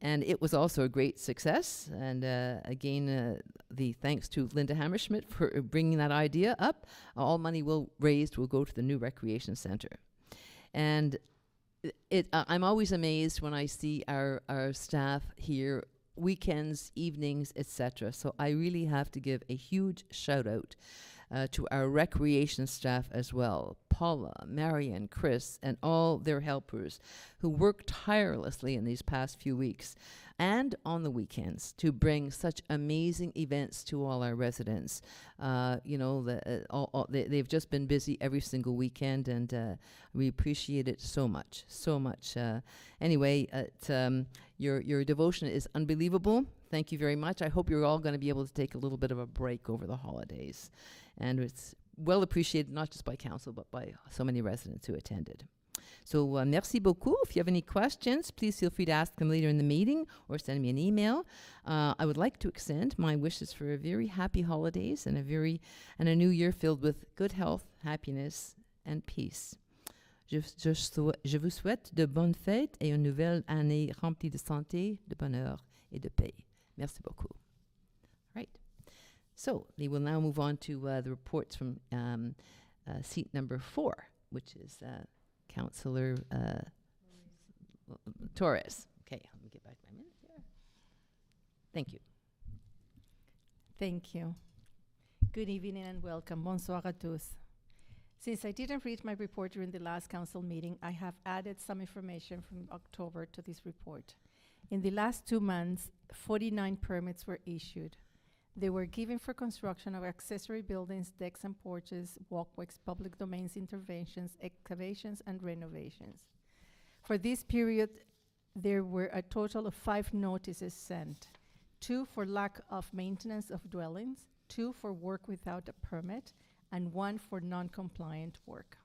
And it was also a great success. And again, the thanks to Linda Hammerschmidt for bringing that idea up. All money raised will go to the new recreation center. And I'm always amazed when I see our staff here, weekends, evenings, etc. So I really have to give a huge shout out to our recreation staff as well. Paula, Marion, Chris, and all their helpers who worked tirelessly in these past few weeks and on the weekends to bring such amazing events to all our residents. They've just been busy every single weekend, and we appreciate it so much, so much. Anyway, your devotion is unbelievable. Thank you very much. I hope you're all going to be able to take a little bit of a break over the holidays. And it's well appreciated, not just by council, but by so many residents who attended. So merci beaucoup. If you have any questions, please feel free to ask them later in the meeting or send me an email. I would like to extend my wishes for a very happy holidays and a new year filled with good health, happiness, and peace. Je vous souhaite de bonnes fêtes et une nouvelle année remplie de santé, de bonheur et de paix. Merci beaucoup. Right. So we will now move on to the reports from seat number 4, which is Councillor Torres. Okay, let me get back my minute here. Thank you. Thank you. Good evening and welcome. Bonsoir à tous. Since I didn't read my report during the last council meeting, I have added some information from October to this report. In the last 2 months, 49 permits were issued. They were given for construction of accessory buildings, decks and porches, walkways, public domains interventions, excavations, and renovations. For this period, there were a total of 5 notices sent: 2 for lack of maintenance of dwellings, 2 for work without a permit, and 1 for non-compliant work.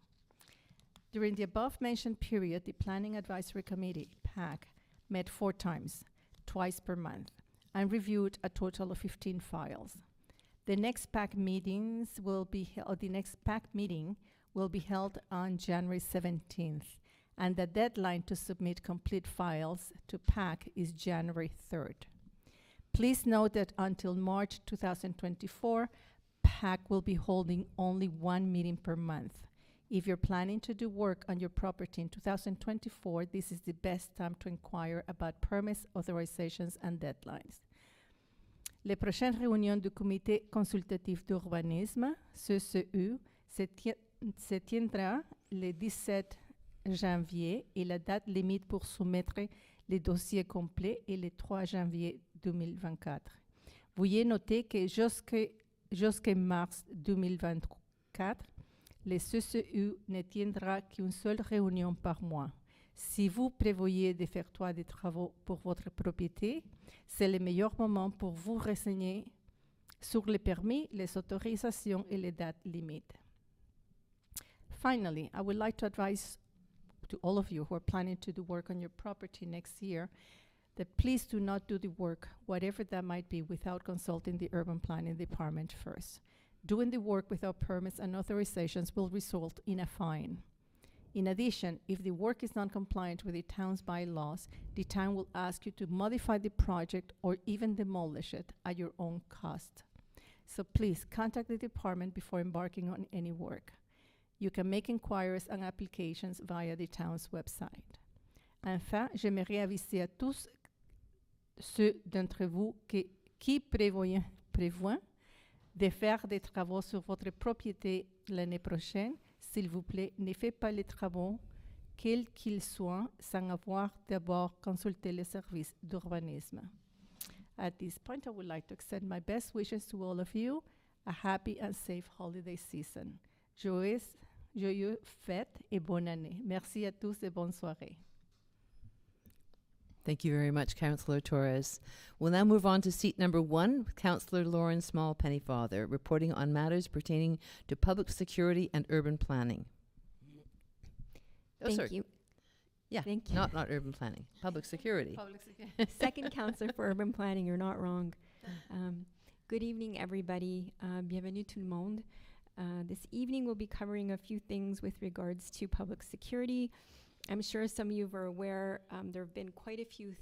During the above-mentioned period, the Planning Advisory Committee, PAC, met 4 times, twice per month, and reviewed a total of 15 files. The next PAC meeting will be held on January 17th, and the deadline to submit complete files to PAC is January 3rd. Please note that until March 2024, PAC will be holding only 1 meeting per month. If you're planning to do work on your property in 2024, this is the best time to inquire about permits, authorizations, and deadlines. Les prochaines réunions du Comité consultatif d'urbanisme, CCU, se tiendra le 17 janvier et la date limite pour soumettre les dossiers complets est le 3 janvier 2024. Veuillez noter que jusqu'à mars 2024, le CCU ne tiendra qu'une seule réunion par mois. Si vous prévoyez d'effectuer des travaux pour votre propriété, c'est le meilleur moment pour vous renseigner sur les permis, les autorisations et les dates limites. Finally, I would like to advise to all of you who are planning to do work on your property next year that please do not do the work, whatever that might be, without consulting the urban planning department first. Doing the work without permits and authorizations will result in a fine. In addition, if the work is not compliant with the town's bylaws, the town will ask you to modify the project or even demolish it at your own cost. So please contact the department before embarking on any work. You can make inquiries and applications via the town's website. Enfin, j'aimerais aviser à tous ceux d'entre vous qui prévoient de faire des travaux sur votre propriété l'année prochaine. S'il vous plaît, ne faites pas les travaux, quels qu'ils soient, sans avoir d'abord consulté les services d'urbanisme. At this point, I would like to extend my best wishes to all of you, a happy and safe holiday season. Joyeux fête et bonne année. Merci à tous et bonne soirée. Thank you very much, Councillor Torres. We'll now move on to seat number 1, with Councillor Lauren Small Pennyfather, reporting on matters pertaining to public security and urban planning. Thank you. Yeah, Thank you. not urban planning, public security. Second counselor for urban planning, you're not wrong. Good evening, everybody. Bienvenue tout le monde. This evening we'll be covering a few things with regards to public security. I'm sure some of you are aware there have been quite a few,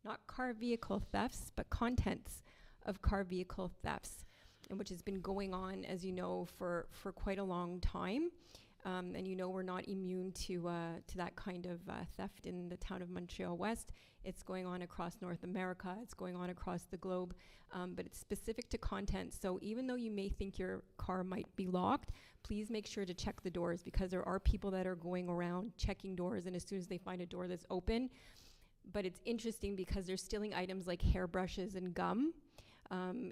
not car vehicle thefts, but contents of car vehicle thefts, and which has been going on, as you know, for quite a long time. And you know we're not immune to that kind of theft in the town of Montreal-Ouest. It's going on across North America. It's going on across the globe. But it's specific to content. So even though you may think your car might be locked, please make sure to check the doors, because there are people that are going around checking doors, and as soon as they find a door that's open. But it's interesting because they're stealing items like hairbrushes and gum,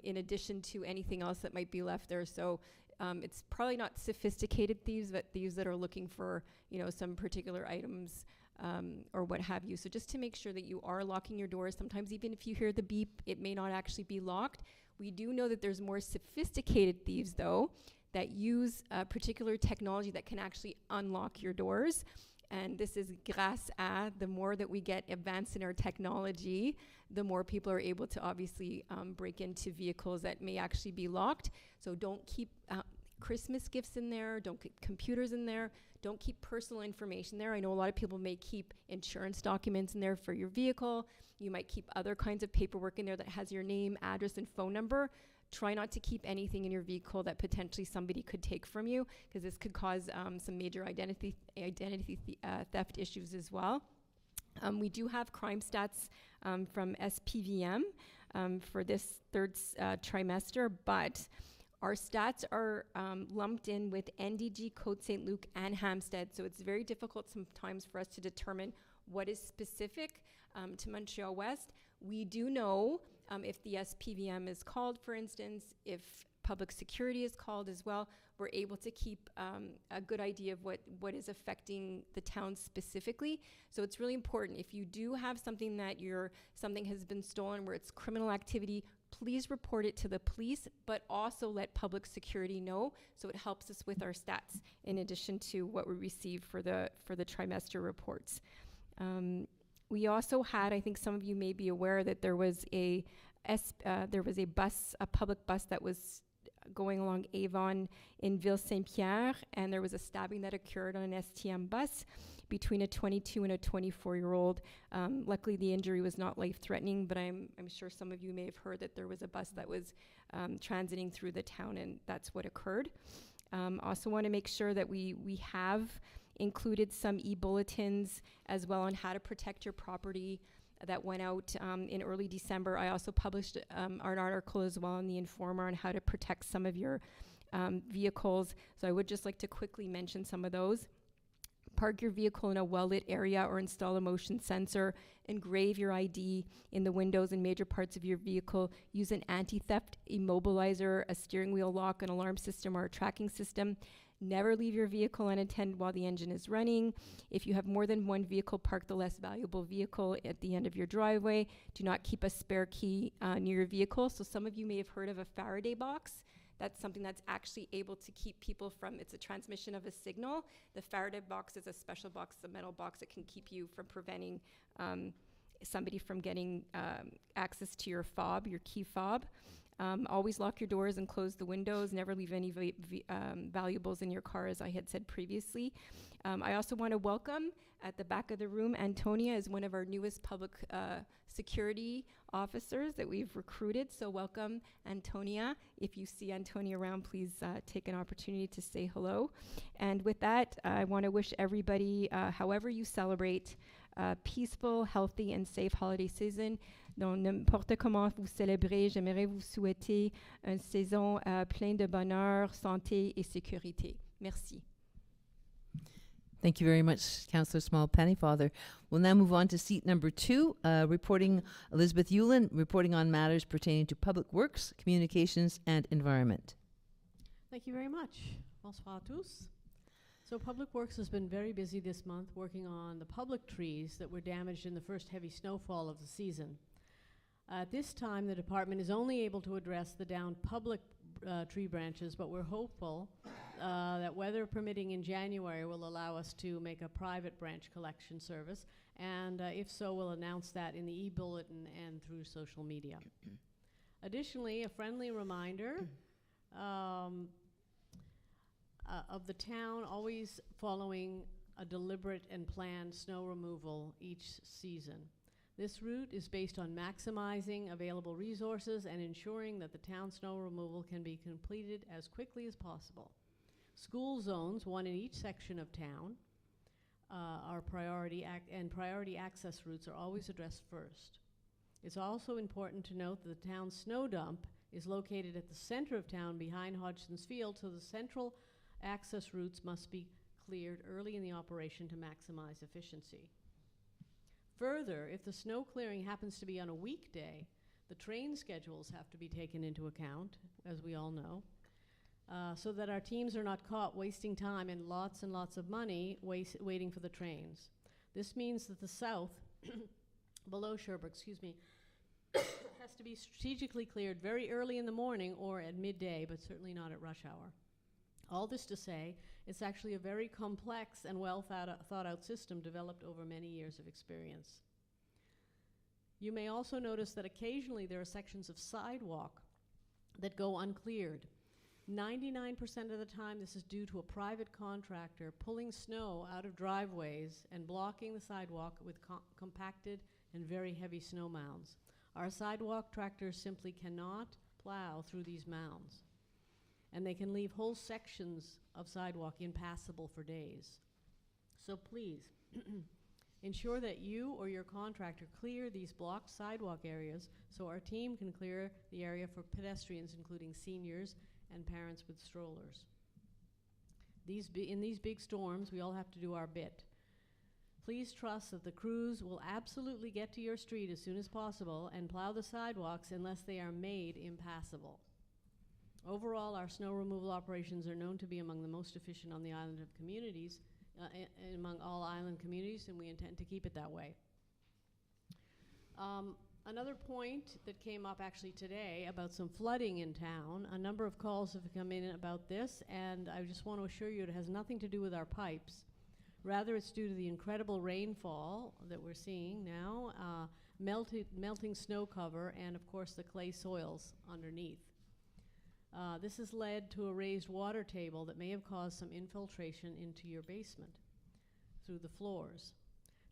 in addition to anything else that might be left there. So it's probably not sophisticated thieves, but thieves that are looking for, some particular items or what have you. So just to make sure that you are locking your doors, sometimes even if you hear the beep, it may not actually be locked. We do know that there's more sophisticated thieves, though, that use particular technology that can actually unlock your doors. And this is grâce à, the more that we get advanced in our technology, the more people are able to obviously break into vehicles that may actually be locked. So don't keep Christmas gifts in there, don't keep computers in there, don't keep personal information there. I know a lot of people may keep insurance documents in there for your vehicle. You might keep other kinds of paperwork in there that has your name, address, and phone number. Try not to keep anything in your vehicle that potentially somebody could take from you, because this could cause some major identity theft issues as well. We do have crime stats from SPVM for this third trimester, but our stats are lumped in with NDG, Côte St. Luc, and Hampstead, so it's very difficult sometimes for us to determine what is specific to Montreal-West. We do know if the SPVM is called, for instance, if public security is called as well, we're able to keep a good idea of what is affecting the town specifically. So it's really important. If you do have something that something has been stolen where it's criminal activity, please report it to the police, but also let public security know, so it helps us with our stats in addition to what we receive for the trimester reports. We also had, I think some of you may be aware that there was a public bus that was going along Avon in Ville Saint-Pierre, and there was a stabbing that occurred on an STM bus between a 22 and a 24-year-old. Luckily, the injury was not life-threatening, but I'm sure some of you may have heard that there was a bus that was transiting through the town, and that's what occurred. Also want to make sure that we have included some e-bulletins as well on how to protect your property that went out in early December. I also published an article as well in the Informer on how to protect some of your vehicles. So I would just like to quickly mention some of those. Park your vehicle in a well-lit area or install a motion sensor. Engrave your ID in the windows and major parts of your vehicle. Use an anti-theft immobilizer, a steering wheel lock, an alarm system, or a tracking system. Never leave your vehicle unattended while the engine is running. If you have more than one vehicle, park the less valuable vehicle at the end of your driveway. Do not keep a spare key near your vehicle. So some of you may have heard of a Faraday box. That's something that's actually able to keep people from, it's a transmission of a signal. The Faraday box is a special box, a metal box that can keep you from preventing somebody from getting access to your fob, your key fob. Always lock your doors and close the windows. Never leave any valuables in your car, as I had said previously. I also want to welcome at the back of the room, Antonia is one of our newest public security officers that we've recruited. So welcome, Antonia. If you see Antonia around, please take an opportunity to say hello. And with that, I want to wish everybody, however you celebrate, peaceful, healthy, and safe holiday season. Donc, n'importe comment vous célébrez, j'aimerais vous souhaiter une saison pleine de bonheur, santé et sécurité. Merci. Thank you very much, Councillor Small Pennyfather. We'll now move on to seat number 2, reporting Elizabeth Yulin, reporting on matters pertaining to public works, communications, and environment. Thank you very much. Bonsoir à tous. So Public Works has been very busy this month working on the public trees that were damaged in the first heavy snowfall of the season. At this time, the department is only able to address the downed public tree branches, but we're hopeful that weather permitting in January will allow us to make a private branch collection service, and if so, we'll announce that in the e-bulletin and through social media. Additionally, a friendly reminder of the town always following a deliberate and planned snow removal each season. This route is based on maximizing available resources and ensuring that the town snow removal can be completed as quickly as possible. School zones, one in each section of town, are priority access routes are always addressed first. It's also important to note that the town's snow dump is located at the center of town behind Hodgson's Field, so the central access routes must be cleared early in the operation to maximize efficiency. Further, if the snow clearing happens to be on a weekday, the train schedules have to be taken into account, as we all know, so that our teams are not caught wasting time and lots of money waiting for the trains. This means that the south, below Sherbrooke, has to be strategically cleared very early in the morning or at midday, but certainly not at rush hour. All this to say, it's actually a very complex and well thought out system developed over many years of experience. You may also notice that occasionally there are sections of sidewalk that go uncleared. 99% of the time this is due to a private contractor pulling snow out of driveways and blocking the sidewalk with compacted and very heavy snow mounds. Our sidewalk tractors simply cannot plow through these mounds, and they can leave whole sections of sidewalk impassable for days. So please, ensure that you or your contractor clear these blocked sidewalk areas so our team can clear the area for pedestrians, including seniors and parents with strollers. In these big storms, we all have to do our bit. Please trust that the crews will absolutely get to your street as soon as possible and plow the sidewalks unless they are made impassable. Overall, our snow removal operations are known to be among the most efficient on the island of communities, among all island communities, and we intend to keep it that way. Another point that came up actually today about some flooding in town, a number of calls have come in about this, and I just want to assure you it has nothing to do with our pipes. Rather, it's due to the incredible rainfall that we're seeing now, melting snow cover, and of course the clay soils underneath. This has led to a raised water table that may have caused some infiltration into your basement through the floors.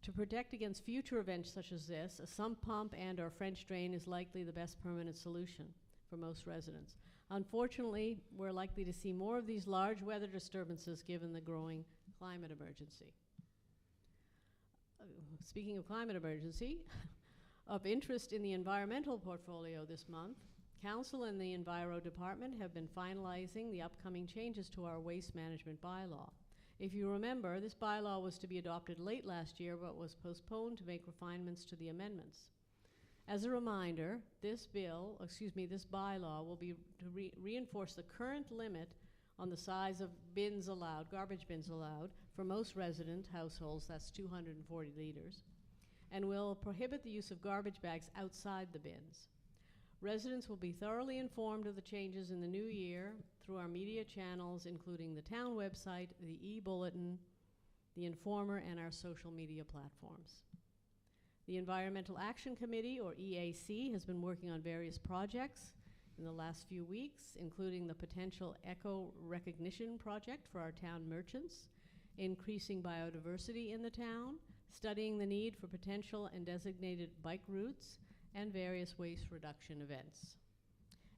To protect against future events such as this, a sump pump and or French drain is likely the best permanent solution for most residents. Unfortunately, we're likely to see more of these large weather disturbances given the growing climate emergency. Speaking of climate emergency, of interest in the environmental portfolio this month, Council and the Enviro Department have been finalizing the upcoming changes to our waste management bylaw. If you remember, this bylaw was to be adopted late last year, but was postponed to make refinements to the amendments. As a reminder, this bylaw will be to reinforce the current limit on the size of bins allowed, garbage bins allowed, for most resident households, that's 240 liters, and will prohibit the use of garbage bags outside the bins. Residents will be thoroughly informed of the changes in the new year through our media channels, including the town website, the e-bulletin, the Informer, and our social media platforms. The Environmental Action Committee, or EAC, has been working on various projects in the last few weeks, including the potential eco recognition project for our town merchants, increasing biodiversity in the town, studying the need for potential and designated bike routes, and various waste reduction events.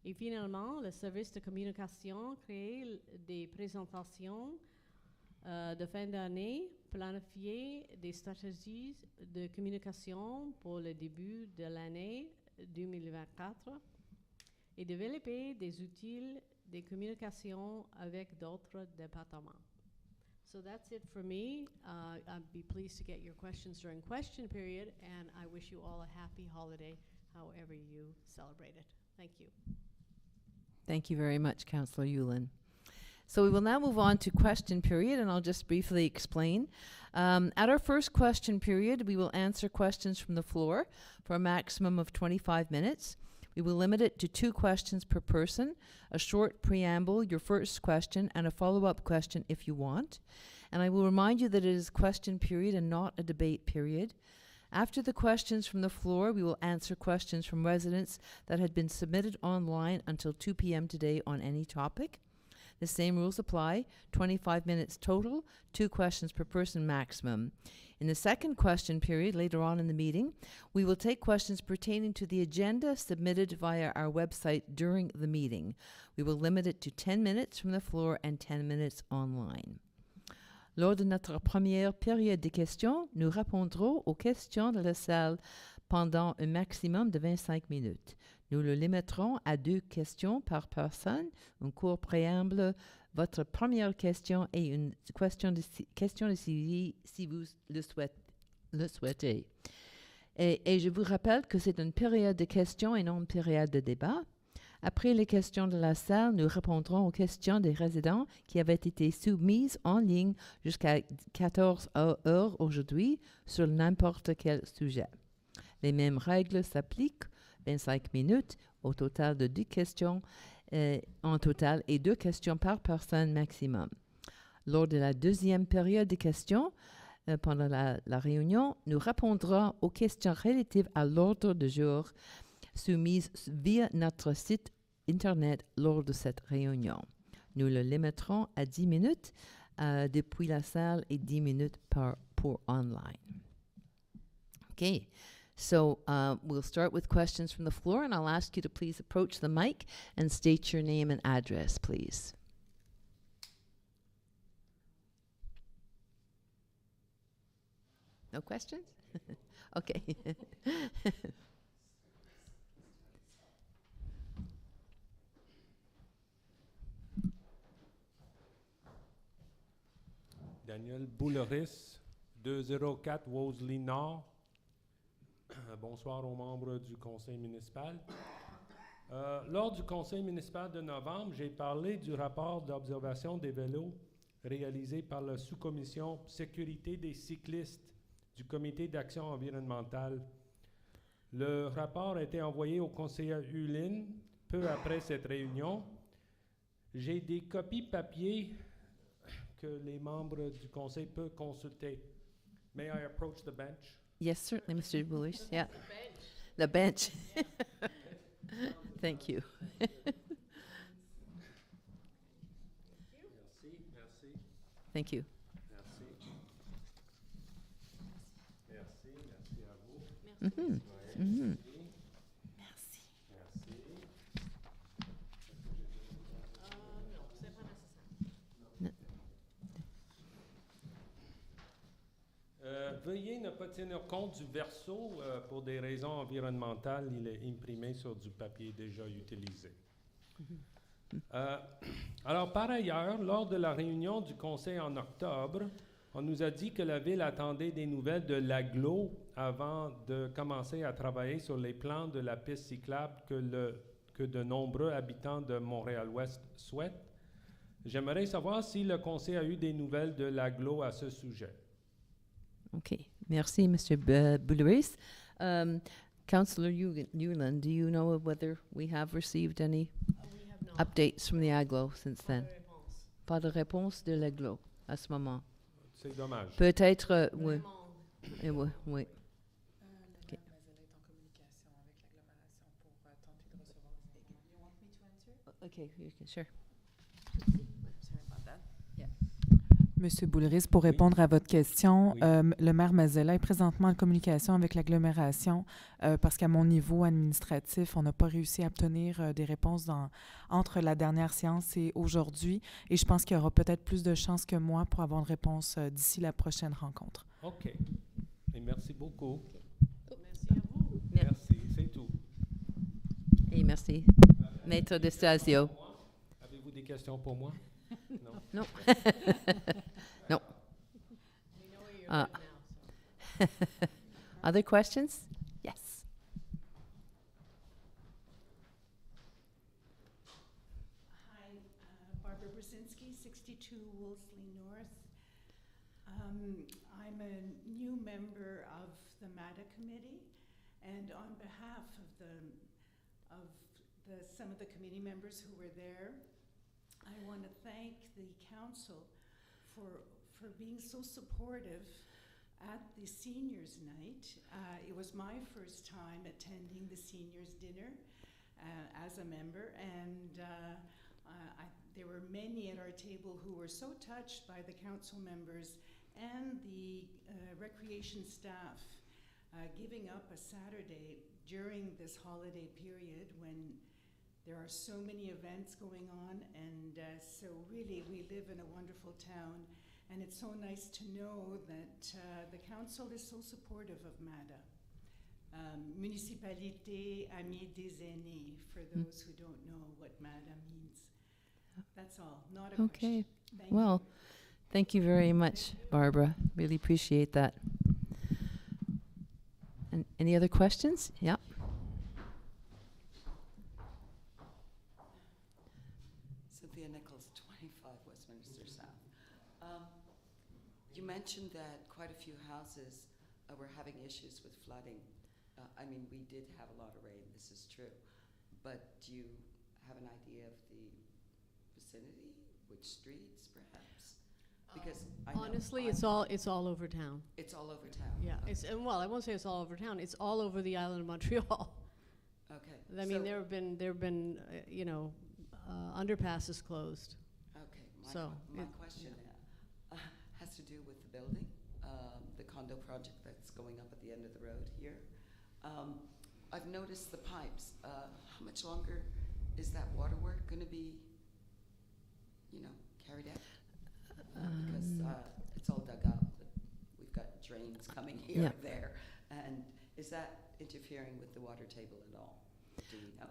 Et finalement, le service de communication crée des présentations de fin d'année, planifier des stratégies de communication pour le début de l'année 2024 et développer des outils de communication avec d'autres départements. So that's it for me. I'd be pleased to get your questions during question period, and I wish you all a happy holiday, however you celebrate it. Thank you. Thank you very much, Councillor Yulin. So we will now move on to question period, and I'll just briefly explain. At our first question period, we will answer questions from the floor for a maximum of 25 minutes. We will limit it to 2 questions per person, a short preamble, your first question, and a follow-up question if you want. And I will remind you that it is question period and not a debate period. After the questions from the floor, we will answer questions from residents that had been submitted online until 2 p.m. today on any topic. The same rules apply, 25 minutes total, 2 questions per person maximum. In the second question period, later on in the meeting, we will take questions pertaining to the agenda submitted via our website during the meeting. We will limit it to 10 minutes from the floor and 10 minutes online. Lors de notre première période de questions, nous répondrons aux questions de la salle pendant un maximum de 25 minutes. Nous le limiterons à 2 questions par personne, un court préamble, votre première question et une question de suivi si vous le souhaitez. Et je vous rappelle que c'est une période de questions et non une période de débat. Après les questions de la salle, nous répondrons aux questions des résidents qui avaient été soumises en ligne jusqu'à 14 heures aujourd'hui sur n'importe quel sujet. Les mêmes règles s'appliquent, 25 minutes, au total de 10 questions en total et 2 questions par personne maximum. Lors de la deuxième période de questions, pendant la réunion, nous répondrons aux questions relatives à l'ordre du jour soumises via notre site Internet lors de cette réunion. Nous le limiterons à 10 minutes depuis la salle et 10 minutes pour online. Okay. So we'll start with questions from the floor, and I'll ask you to please approach the mic and state your name and address, please. No questions? Okay. Daniel Bouleris, 204 Wolseley Nord. Bonsoir aux membres du Conseil municipal. Lors du Conseil municipal de novembre, j'ai parlé du rapport d'observation des vélos réalisé par la sous-commission Sécurité des cyclistes du Comité d'action environnementale. Le rapport a été envoyé au conseiller Hulin peu après cette réunion. J'ai des copies papier que les membres du conseil peuvent consulter. May I approach the bench? Yes, certainly, Mr. Bullish. Yeah. The bench. Thank you. Merci, merci. Thank you. Merci. Merci, merci à vous. Mm-hmm. Mm-hmm. Merci. Merci. Merci. Non, c'est pas nécessaire. Veuillez ne pas tenir compte du verso pour des raisons environnementales. Il est imprimé sur du papier déjà utilisé. Alors, par ailleurs, lors de la réunion du Conseil en octobre, on nous a dit que la Ville attendait des nouvelles de l'agglo avant de commencer à travailler sur les plans de la piste cyclable que de nombreux habitants de Montréal-Ouest souhaitent. J'aimerais savoir si le Conseil a eu des nouvelles de l'agglo à ce sujet. OK. Merci, Mr. Boulouris. Councillor Newland, do you know whether we have received any We have not. updates from the AGLO since then? Réponse. Pas de réponse de l'AGLO à ce moment. C'est dommage. Peut-être, oui. Vraiment. Oui, oui. Le maire Mazella est en communication avec l'agglomération pour tenter de recevoir des informations. You want me to answer? OK, you can, sure. Sorry about that. Monsieur Boulris, pour répondre à votre question, Oui. le maire Mazella est présentement en communication avec l'agglomération parce qu'à mon niveau administratif, on n'a pas réussi à obtenir des réponses entre la dernière séance et aujourd'hui. Et je pense qu'il y aura peut-être plus de chances que moi pour avoir une réponse d'ici la prochaine rencontre. OK. Et merci beaucoup. Merci à vous. Merci, c'est tout. Et merci. Maître de Stasio. Avez-vous des questions pour moi? Non. No. We know where you're Ah. good now. So. Other questions? Yes. Hi, Barbara Brzezinski, 62 Wolseley North. I'm a new member of the MATA committee, and on behalf of some of the committee members who were there, I want to thank the council for being so supportive at the seniors' night. It was my first time attending the seniors' dinner as a member, and there were many at our table who were so touched by the council members and the recreation staff giving up a Saturday during this holiday period when there are so many events going on, and so really we live in a wonderful town, and it's so nice to know that the council is so supportive of MATA. Municipalité Amie des Aînés, for those who don't know what MATA means. That's all, not a Okay. question. Thank you. Well, thank you very much, Barbara. Really appreciate that. And any other questions? Yeah. Cynthia Nichols, 25 Westminster South. You mentioned that quite a few houses were having issues with flooding. I mean, we did have a lot of rain, this is true. But do you have an idea of the vicinity, which streets perhaps? Because I know Honestly, I'm- it's all over town. It's all over town. Yeah, Okay. it's and well, I won't say it's all over town. It's all over the island of Montreal. Okay. I mean, So- there have been underpasses closed. Okay, So, my it- question has to do with the building, the condo project that's going up at the end of the road here. I've noticed the pipes. How much longer is that water work going to be, carried out? Because it's all dug up. We've got drains coming here Yeah. and there. And is that interfering with the water table at all? Do we know?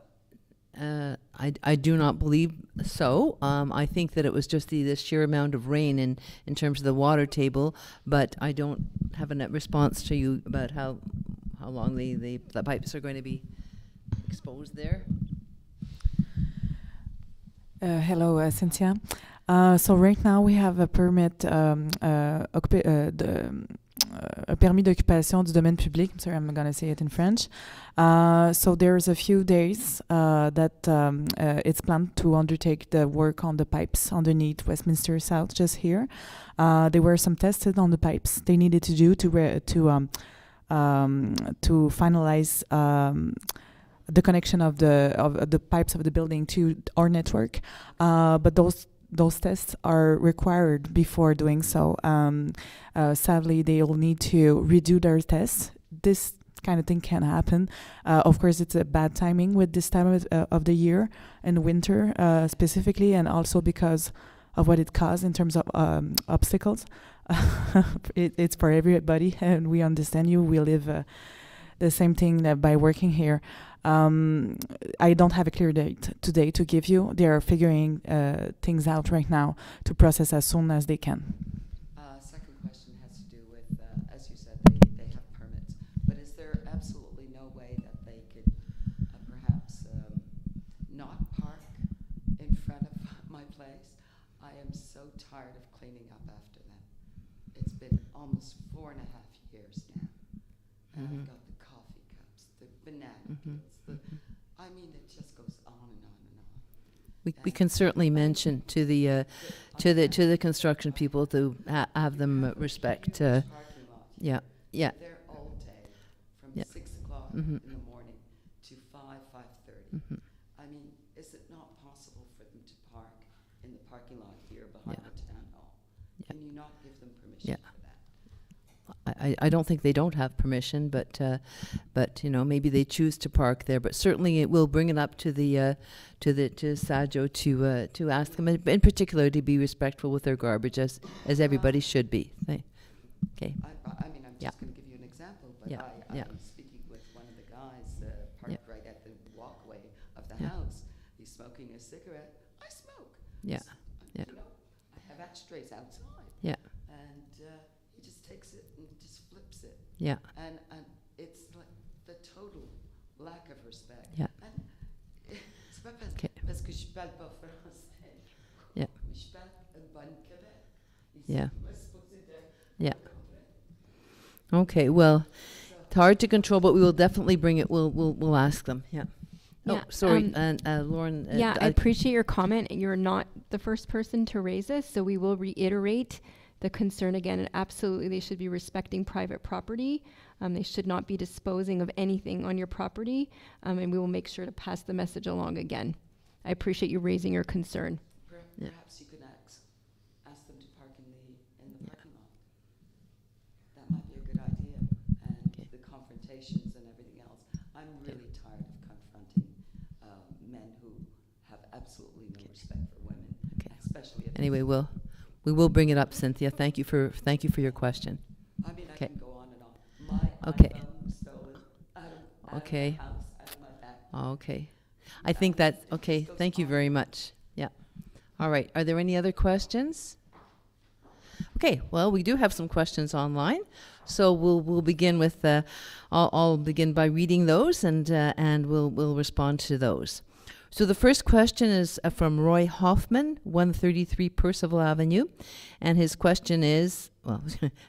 I do not believe so. I think that it was just the sheer amount of rain in terms of the water table, but I don't have a response to you about how long the pipes are going to be exposed there. Hello, Cynthia. So right now we have a permit, a permis d'occupation du domaine public. I'm sorry, I'm going to say it in French. So there's a few days that it's planned to undertake the work on the pipes underneath Westminster South, just here. There were some tested on the pipes they needed to do to finalize the connection of the pipes of the building to our network. But those tests are required before doing so. Sadly, they will need to redo their tests. This kind of thing can happen. Of course, it's a bad timing with this time of the year and winter specifically, and also because of what it caused in terms of obstacles. It's for everybody, and we understand you. We live the same thing by working here. I don't have a clear date today to give you. They are figuring things out right now to process as soon as they can. Second question has to do with, as you said, they have permits, but is there absolutely no way that they could perhaps not park in front of my place? I am so tired of cleaning up after them. It's been almost 4.5 years now. And I've got the coffee cups, the banana peels, I mean, it just goes on and on and on. We can certainly mention to the to the construction people to have them respect. Parking lot. Yeah, yeah. They're all day from Yeah. 6 o'clock Mhm. in the morning to 5:30. I mean, is it not possible for them to park in the parking lot here behind Yeah. the town hall? Yeah. Can you not give them permission Yeah. for that? I don't think they don't have permission, but you know, maybe they choose to park there. But certainly, it will bring it up to the to Sajo to ask them, in particular, to be respectful with their garbage, as everybody should be. Okay. I mean, I'm Yeah. just going to give you an example, but Yeah, I yeah. am speaking with one of the guys parked Yeah. right at the walkway of the Yeah. house. He's smoking a cigarette. I smoke. Yeah, S- yeah. You know, I have ashtrays outside. Yeah. And he just takes it and just flips it. Yeah. And it's like the total lack of respect. Yeah. And c'est pas parce, Okay. parce que je parle pas français. Yeah. Mais je parle un bon Québec. Yeah. Moi, c'est pas que c'était- Yeah. Okay. Well, it's hard to control, but we will definitely bring it. We'll ask them. Yeah. Yeah, Oh, sorry, and Lauren. Yeah, I appreciate your comment. You're not the first person to raise this, so we will reiterate the concern again. And absolutely, they should be respecting private property. They should not be disposing of anything on your property, and we will make sure to pass the message along again. I appreciate you raising your concern. Yeah. Perhaps you could ask them to park in the parking lot. That might be a good idea. And Okay. the confrontations and everything else. I'm really tired of confronting men who have absolutely no respect for women, Okay. especially if Anyway, we will bring it up, Cynthia. Thank you for your question. I mean, I Okay. can go on and on. My Okay. iPhone was stolen out of Okay. my house, out of my back. Okay. I think that, okay, thank you very much. Yeah. All right. Are there any other questions? Okay. Well, we do have some questions online. So we'll begin with, I'll begin by reading those and we'll respond to those. So the first question is from Roy Hoffman, 133 Percival Avenue. And his question is, well,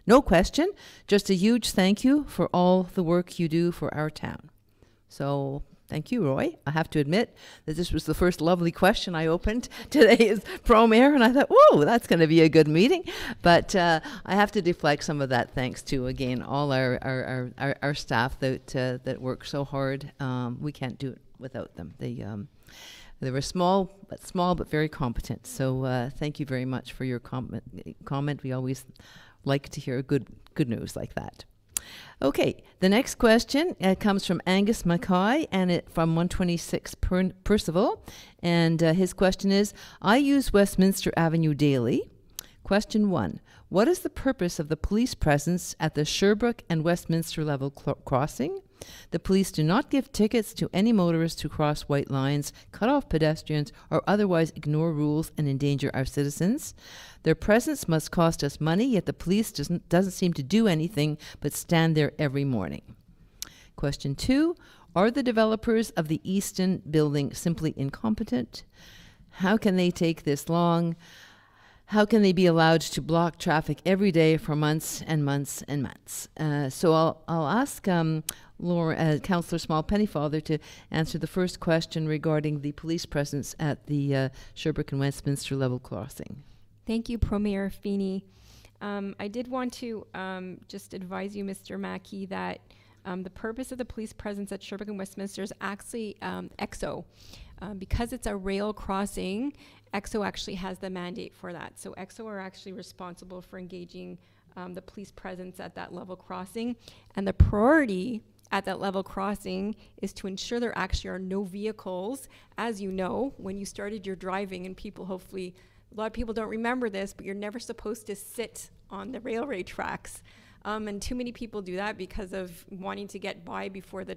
no question, just a huge thank you for all the work you do for our town. So thank you, Roy. I have to admit that this was the first lovely question I opened today's Pro-Mayor, and I thought, whoa, that's going to be a good meeting. But I have to deflect some of that thanks to, again, all our staff that work so hard. We can't do it without them. They were small but very competent. So thank you very much for your comment. We always like to hear good news like that. Okay, the next question comes from Angus Mackay and from 126 Percival. And his question is, I use Westminster Avenue daily. Question 1, what is the purpose of the police presence at the Sherbrooke and Westminster level crossing? The police do not give tickets to any motorists who cross white lines, cut off pedestrians, or otherwise ignore rules and endanger our citizens. Their presence must cost us money, yet the police doesn't seem to do anything but stand there every morning. Question 2, are the developers of the Easton building simply incompetent? How can they take this long? How can they be allowed to block traffic every day for months and months and months? So I'll ask Councillor Small-Pennyfather to answer the first question regarding the police presence at the Sherbrooke and Westminster level crossing. Thank you, Pro-Mayor Feeney. I did want to just advise you, Mr. Mackey, that the purpose of the police presence at Sherbrooke and Westminster is actually EXO. Because it's a rail crossing, EXO actually has the mandate for that. So EXO are actually responsible for engaging the police presence at that level crossing. And the priority at that level crossing is to ensure there actually are no vehicles. As you know, when you started your driving, and people hopefully, a lot of people don't remember this, but you're never supposed to sit on the railway tracks. And too many people do that because of wanting to get by before the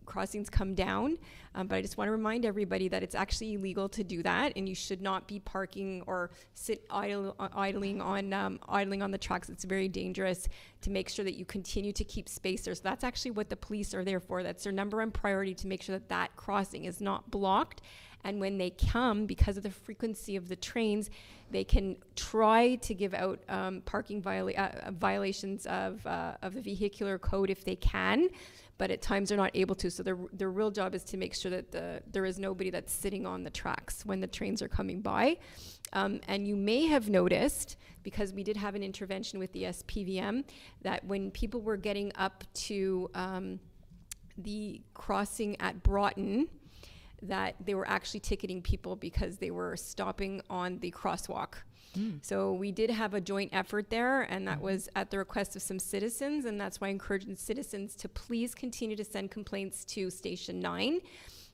crossings come down. But I just want to remind everybody that it's actually illegal to do that, and you should not be parking or idling on the tracks. It's very dangerous. To make sure that you continue to keep space there. So that's actually what the police are there for. That's their number one priority, to make sure that that crossing is not blocked. And when they come, because of the frequency of the trains, they can try to give out parking violations of the vehicular code if they can, but at times they're not able to. So their real job is to make sure that there is nobody that's sitting on the tracks when the trains are coming by. And you may have noticed, because we did have an intervention with the SPVM, that when people were getting up to the crossing at Broughton, that they were actually ticketing people because they were stopping on the crosswalk. So we did have a joint effort there, and that was at the request of some citizens, and that's why I encourage the citizens to please continue to send complaints to Station 9,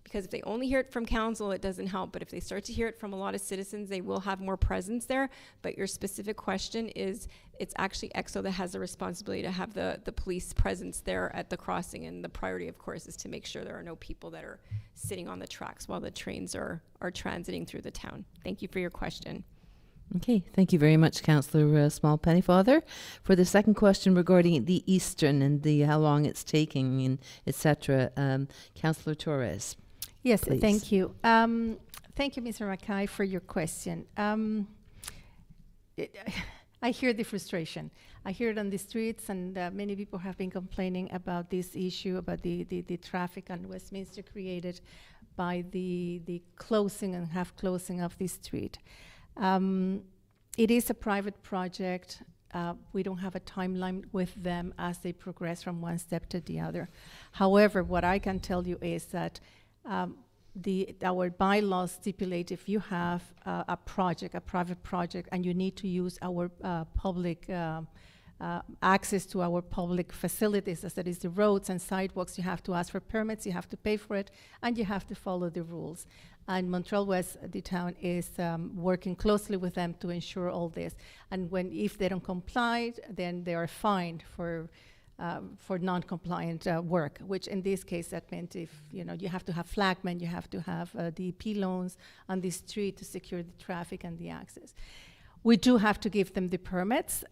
because if they only hear it from council, it doesn't help. But if they start to hear it from a lot of citizens, they will have more presence there. But your specific question is, it's actually EXO that has the responsibility to have the police presence there at the crossing. And the priority, of course, is to make sure there are no people that are sitting on the tracks while the trains are transiting through the town. Thank you for your question. Okay, thank you very much, Councillor Small Pennyfather. For the second question regarding the Eastern and how long it's taking, and etc., Councillor Torres. Yes, please. thank you. Thank you, Mr. Mackay, for your question. I hear the frustration. I hear it on the streets, and many people have been complaining about this issue, about the traffic on Westminster created by the closing and half closing of the street. It is a private project. We don't have a timeline with them as they progress from one step to the other. However, what I can tell you is that our bylaws stipulate if you have a private project, and you need to use our public access to our public facilities, as that is the roads and sidewalks, you have to ask for permits, you have to pay for it, and you have to follow the rules. And Montreal-Ouest, the town, is working closely with them to ensure all this. And if they don't comply, then they are fined for non-compliant work, which in this case that meant if you have to have flagmen, you have to have the pylons on the street to secure the traffic and the access. We do have to give them the permits.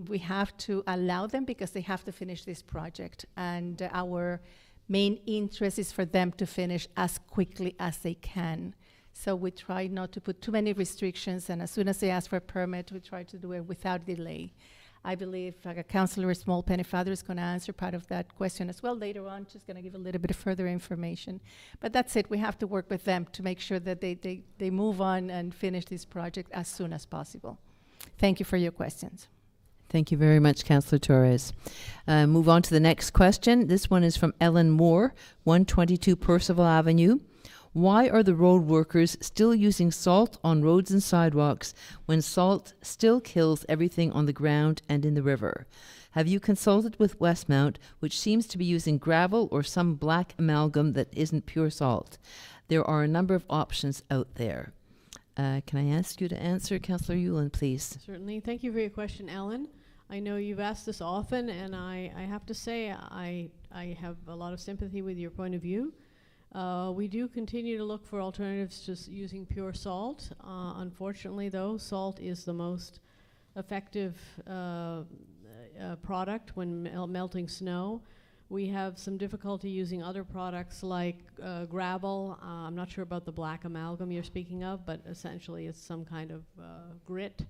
We have to allow them because they have to finish this project, and our main interest is for them to finish as quickly as they can. So we try not to put too many restrictions, and as soon as they ask for a permit, we try to do it without delay. I believe Councillor Small Pennyfather is going to answer part of that question as well later on. She's going to give a little bit of further information. But that's it. We have to work with them to make sure that they move on and finish this project as soon as possible. Thank you for your questions. Thank you very much, Councillor Torres. Move on to the next question. This one is from Ellen Moore, 122 Percival Avenue. Why are the road workers still using salt on roads and sidewalks when salt still kills everything on the ground and in the river? Have you consulted with Westmount, which seems to be using gravel or some black amalgam that isn't pure salt? There are a number of options out there. Can I ask you to answer, Councillor Yulin, please? Certainly. Thank you for your question, Ellen. I know you've asked this often, and I have to say I have a lot of sympathy with your point of view. We do continue to look for alternatives to using pure salt. Unfortunately, though, salt is the most effective product when melting snow. We have some difficulty using other products like gravel. I'm not sure about the black amalgam you're speaking of, but essentially it's some kind of grit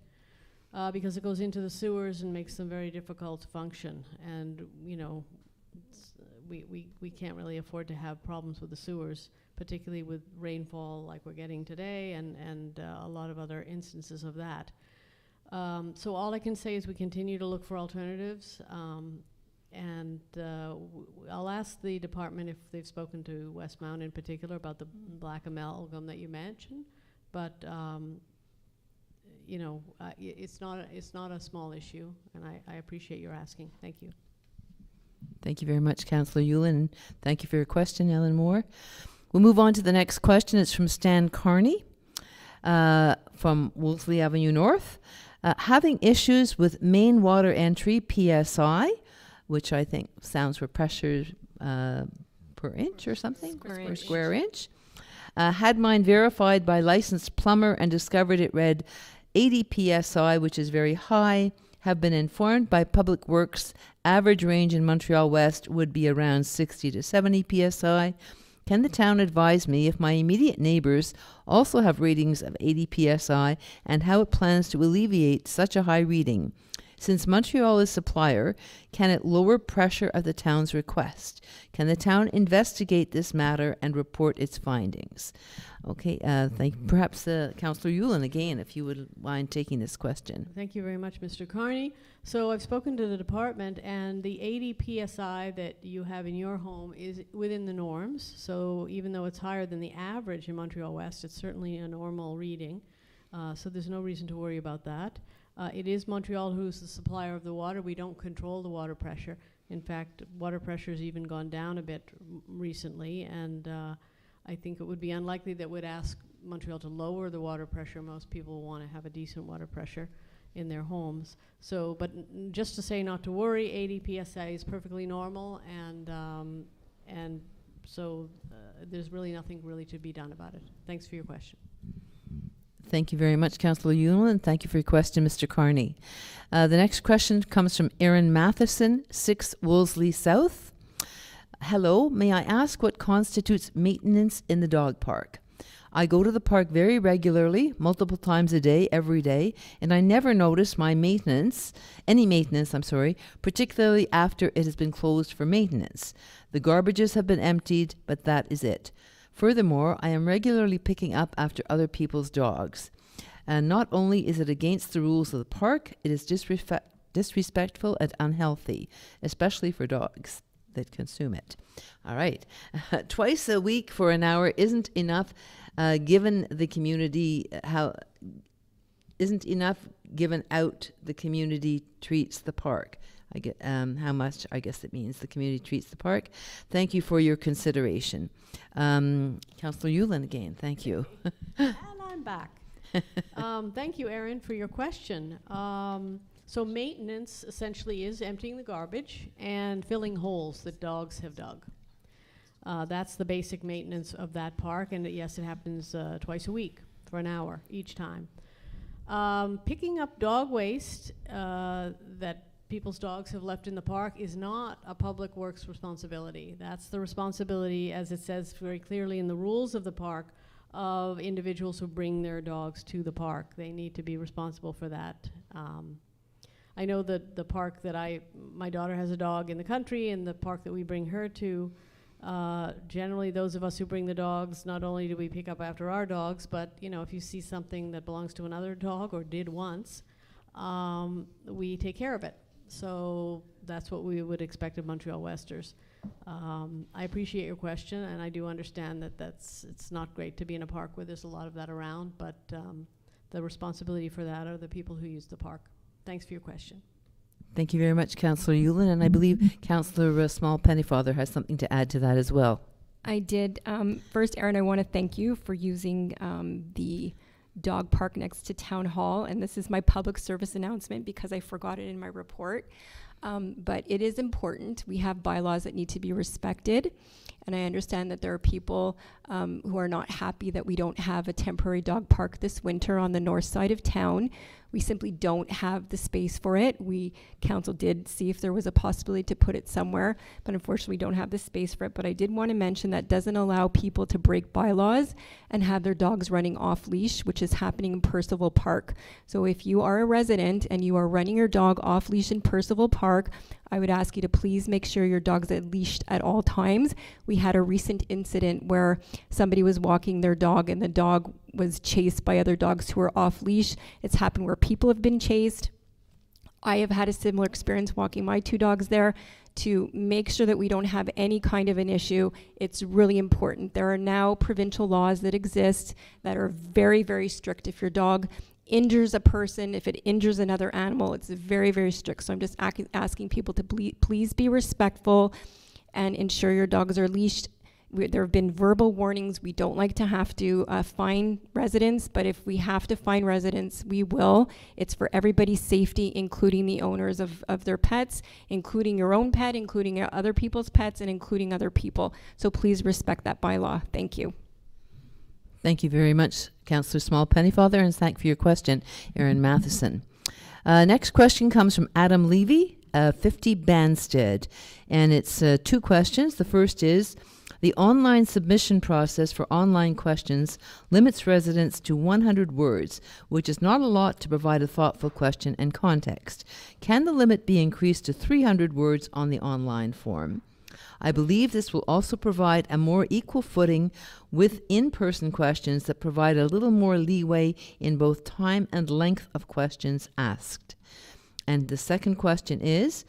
because it goes into the sewers and makes them very difficult to function. And, we can't really afford to have problems with the sewers, particularly with rainfall like we're getting today and a lot of other instances of that. So all I can say is we continue to look for alternatives. And I'll ask the department if they've spoken to Westmount in particular about the black amalgam that you mentioned. But it's not a small issue, and I appreciate your asking. Thank you. Thank you very much, Councillor Yulin. Thank you for your question, Ellen Moore. We'll move on to the next question. It's from Stan Carney from Wolseley Avenue North. Having issues with main water entry, PSI, which I think sounds for pressure per inch or something? Square Per inch. square inch. Had mine verified by licensed plumber and discovered it read 80 psi, which is very high. Have been informed by Public Works average range in Montreal-West would be around 60 to 70 psi. Can the town advise me if my immediate neighbors also have readings of 80 psi and how it plans to alleviate such a high reading? Since Montreal is supplier, can it lower pressure at the town's request? Can the town investigate this matter and report its findings? Okay, perhaps Councillor Yulin again, if you would mind taking this question. Thank you very much, Mr. Carney. So I've spoken to the department, and the 80 psi that you have in your home is within the norms. So even though it's higher than the average in Montreal-West, it's certainly a normal reading. So there's no reason to worry about that. It is Montreal who's the supplier of the water. We don't control the water pressure. In fact, water pressure has even gone down a bit recently, and I think it would be unlikely that we'd ask Montreal to lower the water pressure. Most people want to have a decent water pressure in their homes. So, but just to say not to worry, 80 psi is perfectly normal, and so there's really nothing really to be done about it. Thanks for your question. Thank you very much, Councillor Yulin, and thank you for your question, Mr. Carney. The next question comes from Erin Matheson, 6 Wolseley South. Hello, may I ask what constitutes maintenance in the dog park? I go to the park very regularly, multiple times a day, every day, and I never notice any maintenance, particularly after it has been closed for maintenance. The garbages have been emptied, but that is it. Furthermore, I am regularly picking up after other people's dogs. And not only is it against the rules of the park, it is disrespectful and unhealthy, especially for dogs that consume it. All right. Twice a week for an hour isn't enough, given the community given out the community treats the park. I get how much, I guess it means the community treats the park. Thank you for your consideration. Councillor Yulin again, thank you. And I'm back. Thank you, Erin, for your question. So maintenance essentially is emptying the garbage and filling holes that dogs have dug. That's the basic maintenance of that park, and yes, it happens twice a week for an hour each time. Picking up dog waste that people's dogs have left in the park is not a public works responsibility. That's the responsibility, as it says very clearly in the rules of the park, of individuals who bring their dogs to the park. They need to be responsible for that. I know that the park that my daughter has a dog in the country, and the park that we bring her to, generally those of us who bring the dogs, not only do we pick up after our dogs, but if you see something that belongs to another dog or did once, we take care of it. So that's what we would expect of Montreal-Westers. I appreciate your question, and I do understand that it's not great to be in a park where there's a lot of that around, but the responsibility for that are the people who use the park. Thanks for your question. Thank you very much, Councillor Yulin, and I believe Councillor Small Pennyfather has something to add to that as well. I did. First, Erin, I want to thank you for using the dog park next to Town Hall, and this is my public service announcement because I forgot it in my report. But it is important. We have bylaws that need to be respected, and I understand that there are people who are not happy that we don't have a temporary dog park this winter on the north side of town. We simply don't have the space for it. Council did see if there was a possibility to put it somewhere, but unfortunately we don't have the space for it. But I did want to mention that doesn't allow people to break bylaws and have their dogs running off leash, which is happening in Percival Park. So if you are a resident and you are running your dog off leash in Percival Park, I would ask you to please make sure your dog's at leashed at all times. We had a recent incident where somebody was walking their dog and the dog was chased by other dogs who were off leash. It's happened where people have been chased. I have had a similar experience walking my 2 dogs there. To make sure that we don't have any kind of an issue, it's really important. There are now provincial laws that exist that are very, very strict. If your dog injures a person, if it injures another animal, it's very, very strict. So I'm just asking people to please be respectful and ensure your dogs are leashed. There have been verbal warnings. We don't like to have to fine residents, but if we have to fine residents, we will. It's for everybody's safety, including the owners of their pets, including your own pet, including other people's pets, and including other people. So please respect that bylaw. Thank you. Thank you very much, Councillor Small-Pennyfather, and thank you for your question, Erin Matheson. Next question comes from Adam Levy, 50 Banstead, and it's 2 questions. The first is, the online submission process for online questions limits residents to 100 words, which is not a lot to provide a thoughtful question and context. Can the limit be increased to 300 words on the online form? I believe this will also provide a more equal footing with in-person questions that provide a little more leeway in both time and length of questions asked. And the second question is,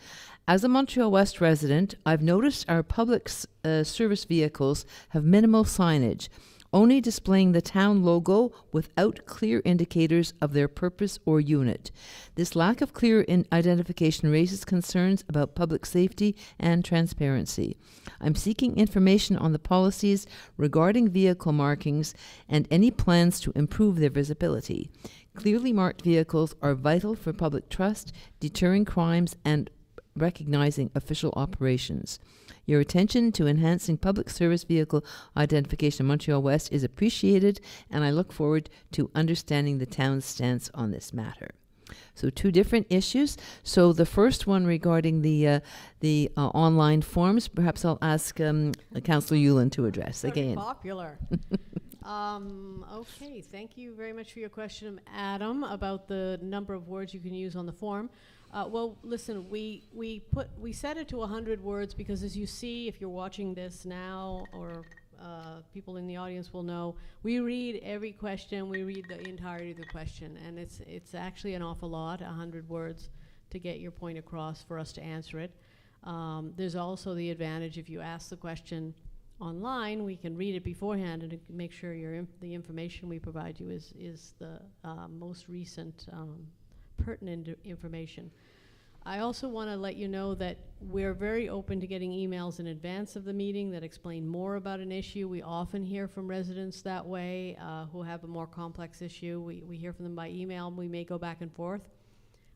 as a Montreal-West resident, I've noticed our public service vehicles have minimal signage, only displaying the town logo without clear indicators of their purpose or unit. This lack of clear identification raises concerns about public safety and transparency. I'm seeking information on the policies regarding vehicle markings and any plans to improve their visibility. Clearly marked vehicles are vital for public trust, deterring crimes, and recognizing official operations. Your attention to enhancing public service vehicle identification in Montreal-West is appreciated, and I look forward to understanding the town's stance on this matter. So 2 different issues. So the first one regarding the online forms, perhaps I'll ask Councillor Yulin to address Very again. popular. Okay, thank you very much for your question, Adam, about the number of words you can use on the form. Well, listen, we set it to 100 words because, as you see, if you're watching this now, or people in the audience will know, we read every question, we read the entirety of the question, and it's actually an awful lot, 100 words, to get your point across for us to answer it. There's also the advantage, if you ask the question online, we can read it beforehand and make sure the information we provide you is the most recent pertinent information. I also want to let you know that we're very open to getting emails in advance of the meeting that explain more about an issue. We often hear from residents that way who have a more complex issue. We hear from them by email, and we may go back and forth.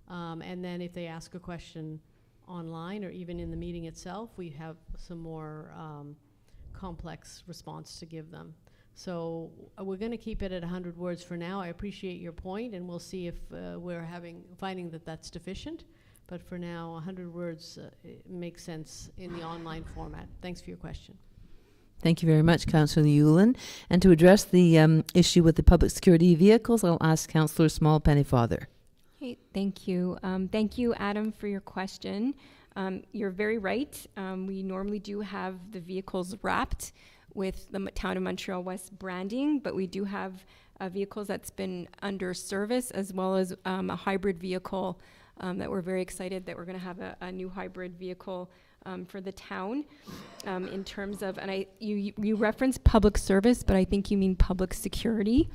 And then if they ask a question online or even in the meeting itself, we have some more complex response to give them. So we're going to keep it at 100 words for now. I appreciate your point, and we'll see if we're finding that that's deficient. But for now, 100 words makes sense in the online format. Thanks for your question. Thank you very much, Councillor Yulin. And to address the issue with the public security vehicles, I'll ask Councillor Small-Pennyfather. Hey, thank you. Thank you, Adam, for your question. You're very right. We normally do have the vehicles wrapped with the Town of Montreal-West branding, but we do have vehicles that's been under service, as well as a hybrid vehicle that we're very excited that we're going to have a new hybrid vehicle for the town. In terms of, and you referenced public service, but I think you mean public security.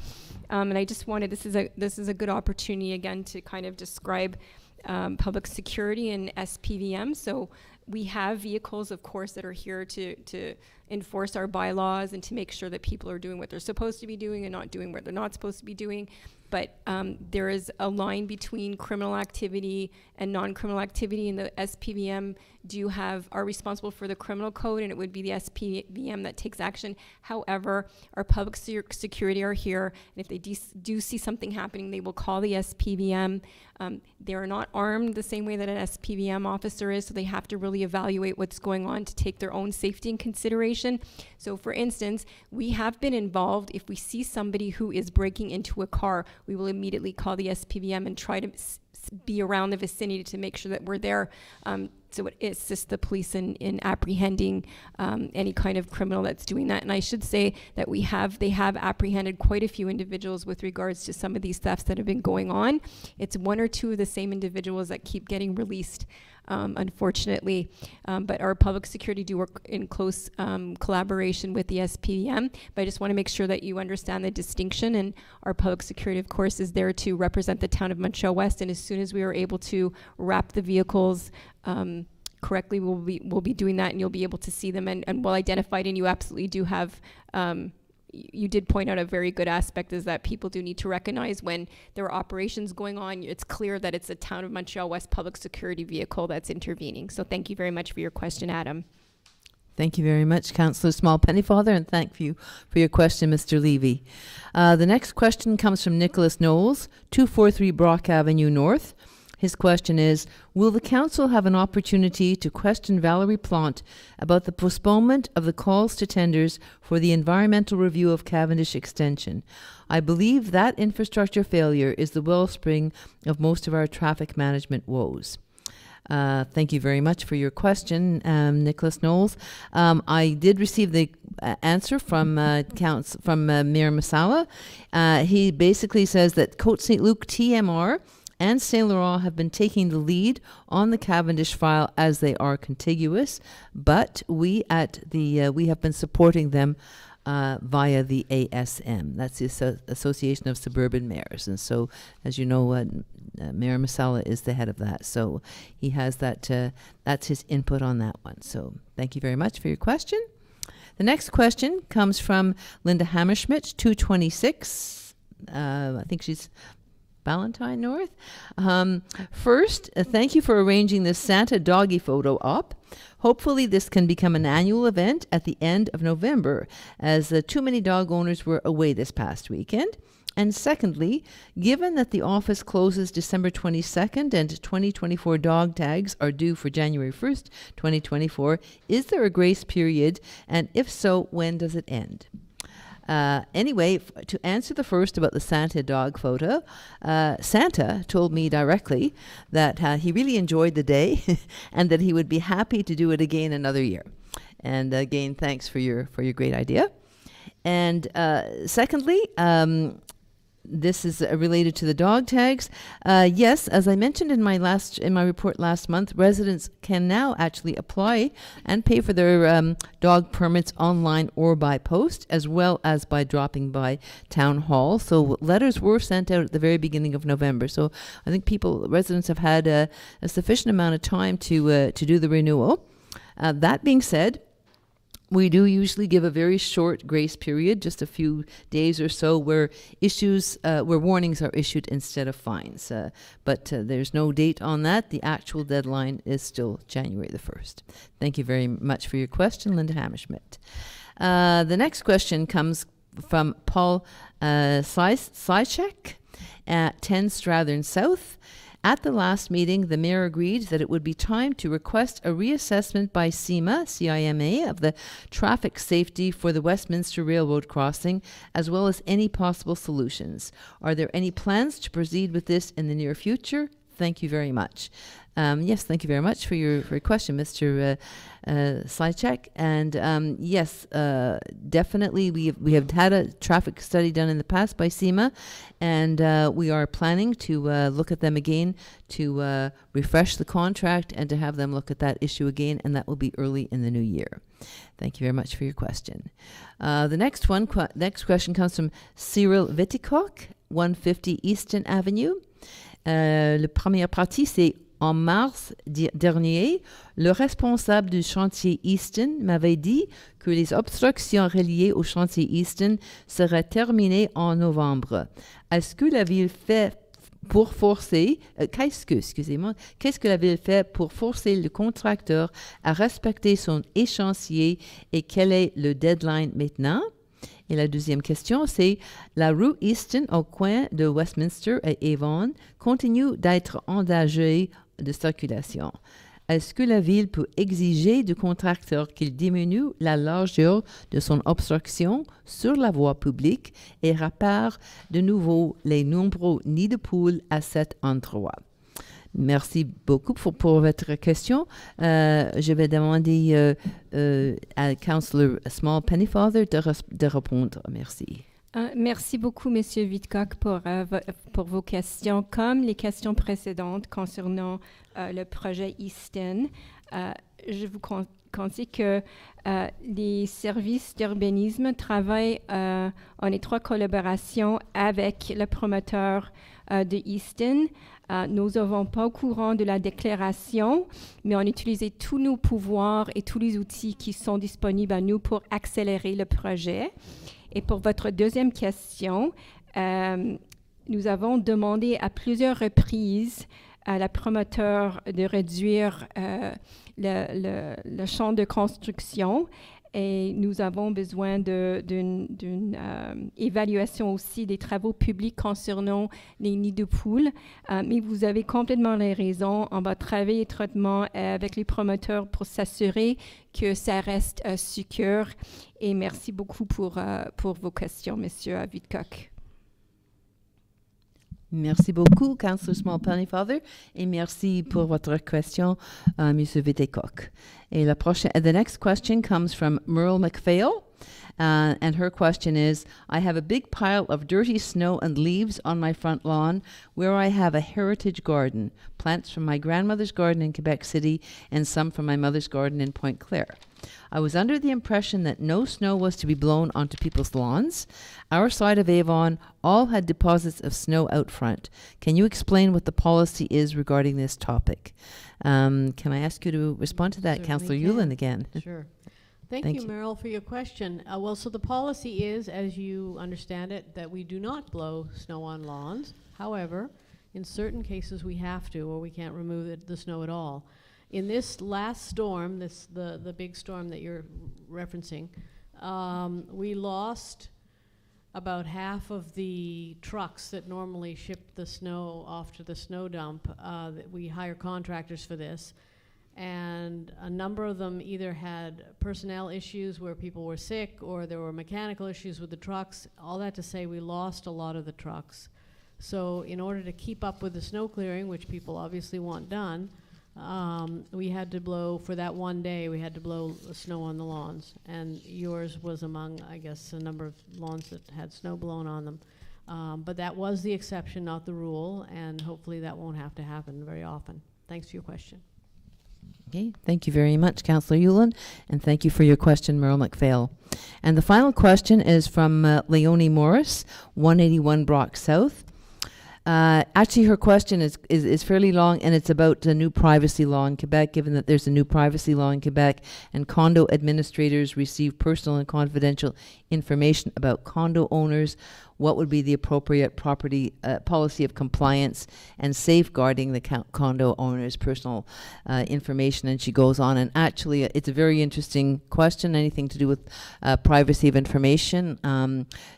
And I just wanted, this is a good opportunity again to kind of describe public security and SPVM. So we have vehicles, of course, that are here to enforce our bylaws and to make sure that people are doing what they're supposed to be doing and not doing what they're not supposed to be doing. But there is a line between criminal activity and non-criminal activity, and the SPVM are responsible for the criminal code, and it would be the SPVM that takes action. However, our public security are here, and if they do see something happening, they will call the SPVM. They are not armed the same way that an SPVM officer is, so they have to really evaluate what's going on to take their own safety in consideration. So for instance, we have been involved. If we see somebody who is breaking into a car, we will immediately call the SPVM and try to be around the vicinity to make sure that we're there. So it assists the police in apprehending any kind of criminal that's doing that. And I should say that they have apprehended quite a few individuals with regards to some of these thefts that have been going on. It's 1 or 2 of the same individuals that keep getting released, unfortunately. But our public security do work in close collaboration with the SPVM. But I just want to make sure that you understand the distinction. And our public security, of course, is there to represent the town of Montreal-West. And as soon as we are able to wrap the vehicles correctly, we'll be doing that, and you'll be able to see them and well identified. And you absolutely do have. You did point out a very good aspect, is that people do need to recognize when there are operations going on. It's clear that it's a Town of Montreal-West public security vehicle that's intervening. So thank you very much for your question, Adam. Thank you very much, Councillor Small-Pennyfather, and thank you for your question, Mr. Levy. The next question comes from Nicholas Knowles, 243 Brock Avenue North. His question is, will the council have an opportunity to question Valerie Plante about the postponement of the calls to tenders for the environmental review of Cavendish Extension? I believe that infrastructure failure is the wellspring of most of our traffic management woes. Thank you very much for your question, Nicholas Knowles. I did receive the answer from Mayor Masala. He basically says that Côte St. Luc TMR and Saint Laurent have been taking the lead on the Cavendish file as they are contiguous, but we have been supporting them via the ASM. That's the Association of Suburban Mayors. And so, as you know, Mayor Masala is the head of that. So he has that, that's his input on that one. So thank you very much for your question. The next question comes from Linda Hammerschmidt, 226. I think she's Valentine North. First, thank you for arranging this Santa doggy photo op. Hopefully this can become an annual event at the end of November, as too many dog owners were away this past weekend. And secondly, given that the office closes December 22nd and 2024 dog tags are due for January 1st, 2024, is there a grace period? And if so, when does it end? Anyway, to answer the first about the Santa dog photo, Santa told me directly that he really enjoyed the day and that he would be happy to do it again another year. And again, thanks for your great idea. And secondly, this is related to the dog tags. Yes, as I mentioned in my report last month, residents can now actually apply and pay for their dog permits online or by post, as well as by dropping by town hall. So letters were sent out at the very beginning of November. So I think residents have had a sufficient amount of time to do the renewal. That being said, we do usually give a very short grace period, just a few days or so, where warnings are issued instead of fines. But there's no date on that. The actual deadline is still January the 1st. Thank you very much for your question, Linda Hammerschmidt. The next question comes from Paul Sychek at 10 Strathern South. At the last meeting, the mayor agreed that it would be time to request a reassessment by CIMA of the traffic safety for the Westminster Railroad crossing, as well as any possible solutions. Are there any plans to proceed with this in the near future? Thank you very much. Yes, thank you very much for your question, Mr. Sychek. And yes, definitely we have had a traffic study done in the past by CIMA, and we are planning to look at them again to refresh the contract and to have them look at that issue again, and that will be early in the new year. Thank you very much for your question. The next question comes from Cyril Vitticock, 150 Easton Avenue. La première partie, c'est en mars dernier, le responsable du chantier Easton m'avait dit que les obstructions reliées au chantier Easton seraient terminées en novembre. Est-ce que la ville fait pour forcer, qu'est-ce que la ville fait pour forcer le contracteur à respecter son échéancier et quel est le deadline maintenant? Et la deuxième question, c'est la rue Easton au coin de Westminster et Avon continue d'être engagée de circulation. Est-ce que la ville peut exiger du contracteur qu'il diminue la largeur de son obstruction sur la voie publique et répare de nouveau les nombreux nids de poules à cet endroit? Merci beaucoup pour votre question. Je vais demander à Councillor Small-Pennyfather de répondre. Merci. Merci beaucoup, Monsieur Vitcock, pour vos questions. Comme les questions précédentes concernant le projet Easton, je vous conseille que les services d'urbanisme travaillent en étroite collaboration avec le promoteur de Easton. Nous n'avons pas au courant de la déclaration, mais on utilisait tous nos pouvoirs et tous les outils qui sont disponibles à nous pour accélérer le projet. Et pour votre deuxième question, nous avons demandé à plusieurs reprises à la promoteur de réduire le champ de construction. Et nous avons besoin d'une évaluation aussi des travaux publics concernant les nids de poules. Mais vous avez complètement les raisons. On va travailler étroitement avec les promoteurs pour s'assurer que ça reste secure. Et merci beaucoup pour vos questions, Monsieur Vidcock. Merci beaucoup, Councillor Small-Pennyfather, et merci pour votre question, Monsieur Vidcock. Et the next question comes from Merle McPhail, and her question is, I have a big pile of dirty snow and leaves on my front lawn where I have a heritage garden, plants from my grandmother's garden in Quebec City and some from my mother's garden in Pointe Claire. I was under the impression that no snow was to be blown onto people's lawns. Our side of Avon all had deposits of snow out front. Can you explain what the policy is regarding this topic? Can I ask you to respond to that, Certainly Councillor can. Yulin, again? Sure. Thank Thank you, you. Merrill, for your question. Well, so the policy is, as you understand it, that we do not blow snow on lawns. However, in certain cases we have to, or we can't remove the snow at all. In this last storm, the big storm that you're referencing, we lost about half of the trucks that normally ship the snow off to the snow dump. That we hire contractors for this. And a number of them either had personnel issues where people were sick, or there were mechanical issues with the trucks. All that to say, we lost a lot of the trucks. So in order to keep up with the snow clearing, which people obviously want done, we had to blow, for that one day, we had to blow snow on the lawns. And yours was among, I guess, a number of lawns that had snow blown on them. But that was the exception, not the rule, and hopefully that won't have to happen very often. Thanks for your question. Okay, thank you very much, Councillor Yulin, and thank you for your question, Merle McPhail. And the final question is from Leonie Morris, 181 Brock South. Actually, her question is fairly long, and it's about the new privacy law in Quebec, given that there's a new privacy law in Quebec, and condo administrators receive personal and confidential information about condo owners. What would be the appropriate property policy of compliance and safeguarding the condo owner's personal information? And she goes on, and actually it's a very interesting question, anything to do with privacy of information,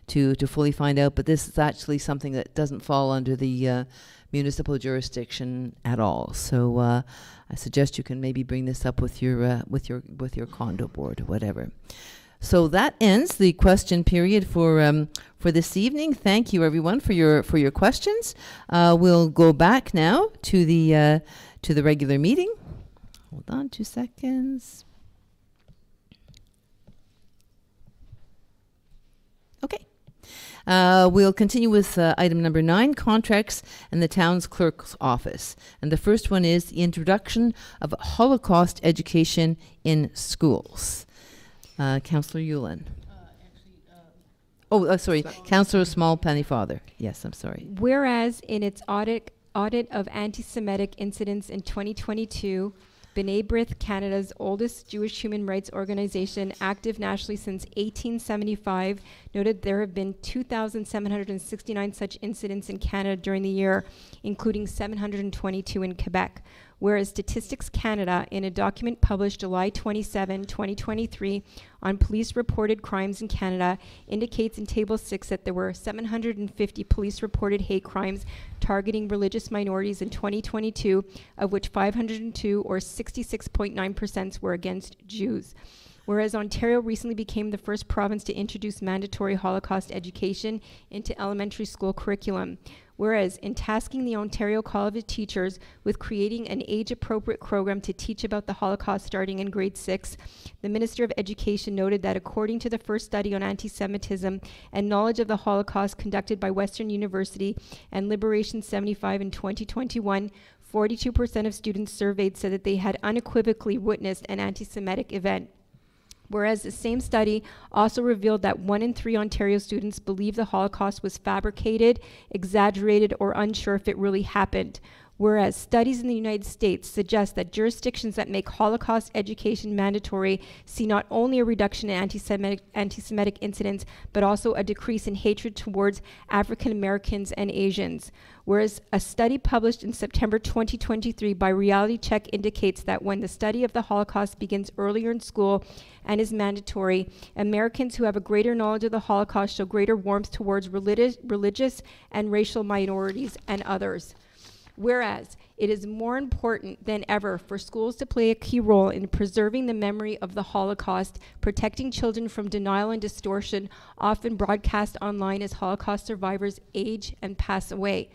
to fully find out, but this is actually something that doesn't fall under the municipal jurisdiction at all. So I suggest you can maybe bring this up with your condo board or whatever. So that ends the question period for this evening. Thank you, everyone, for your questions. We'll go back now to the regular meeting. Hold on 2 seconds. Okay. We'll continue with item number 9, contracts and the town's clerk's office. And the first one is the introduction of Holocaust education in schools. Councillor Yulin. Sorry, Councillor Small-Pennyfather. Yes, I'm sorry. Whereas in its audit of anti-Semitic incidents in 2022, B'nai B'rith, Canada's oldest Jewish human rights organization, active nationally since 1875, noted there have been 2,769 such incidents in Canada during the year, including 722 in Quebec. Whereas Statistics Canada, in a document published July 27, 2023, on police-reported crimes in Canada, indicates in Table 6 that there were 750 police-reported hate crimes targeting religious minorities in 2022, of which 502, or 66.9%, were against Jews. Whereas Ontario recently became the first province to introduce mandatory Holocaust education into elementary school curriculum. Whereas in tasking the Ontario College of Teachers with creating an age-appropriate program to teach about the Holocaust starting in grade 6, the Minister of Education noted that according to the first study on anti-Semitism and knowledge of the Holocaust conducted by Western University and Liberation 75 in 2021, 42% of students surveyed said that they had unequivocally witnessed an anti-Semitic event. Whereas the same study also revealed that 1 in 3 Ontario students believe the Holocaust was fabricated, exaggerated, or unsure if it really happened. Whereas studies in the United States suggest that jurisdictions that make Holocaust education mandatory see not only a reduction in anti-Semitic incidents, but also a decrease in hatred towards African Americans and Asians. Whereas a study published in September 2023 by Reality Check indicates that when the study of the Holocaust begins earlier in school and is mandatory, Americans who have a greater knowledge of the Holocaust show greater warmth towards religious and racial minorities and others. Whereas it is more important than ever for schools to play a key role in preserving the memory of the Holocaust, protecting children from denial and distortion, often broadcast online as Holocaust survivors age and pass away.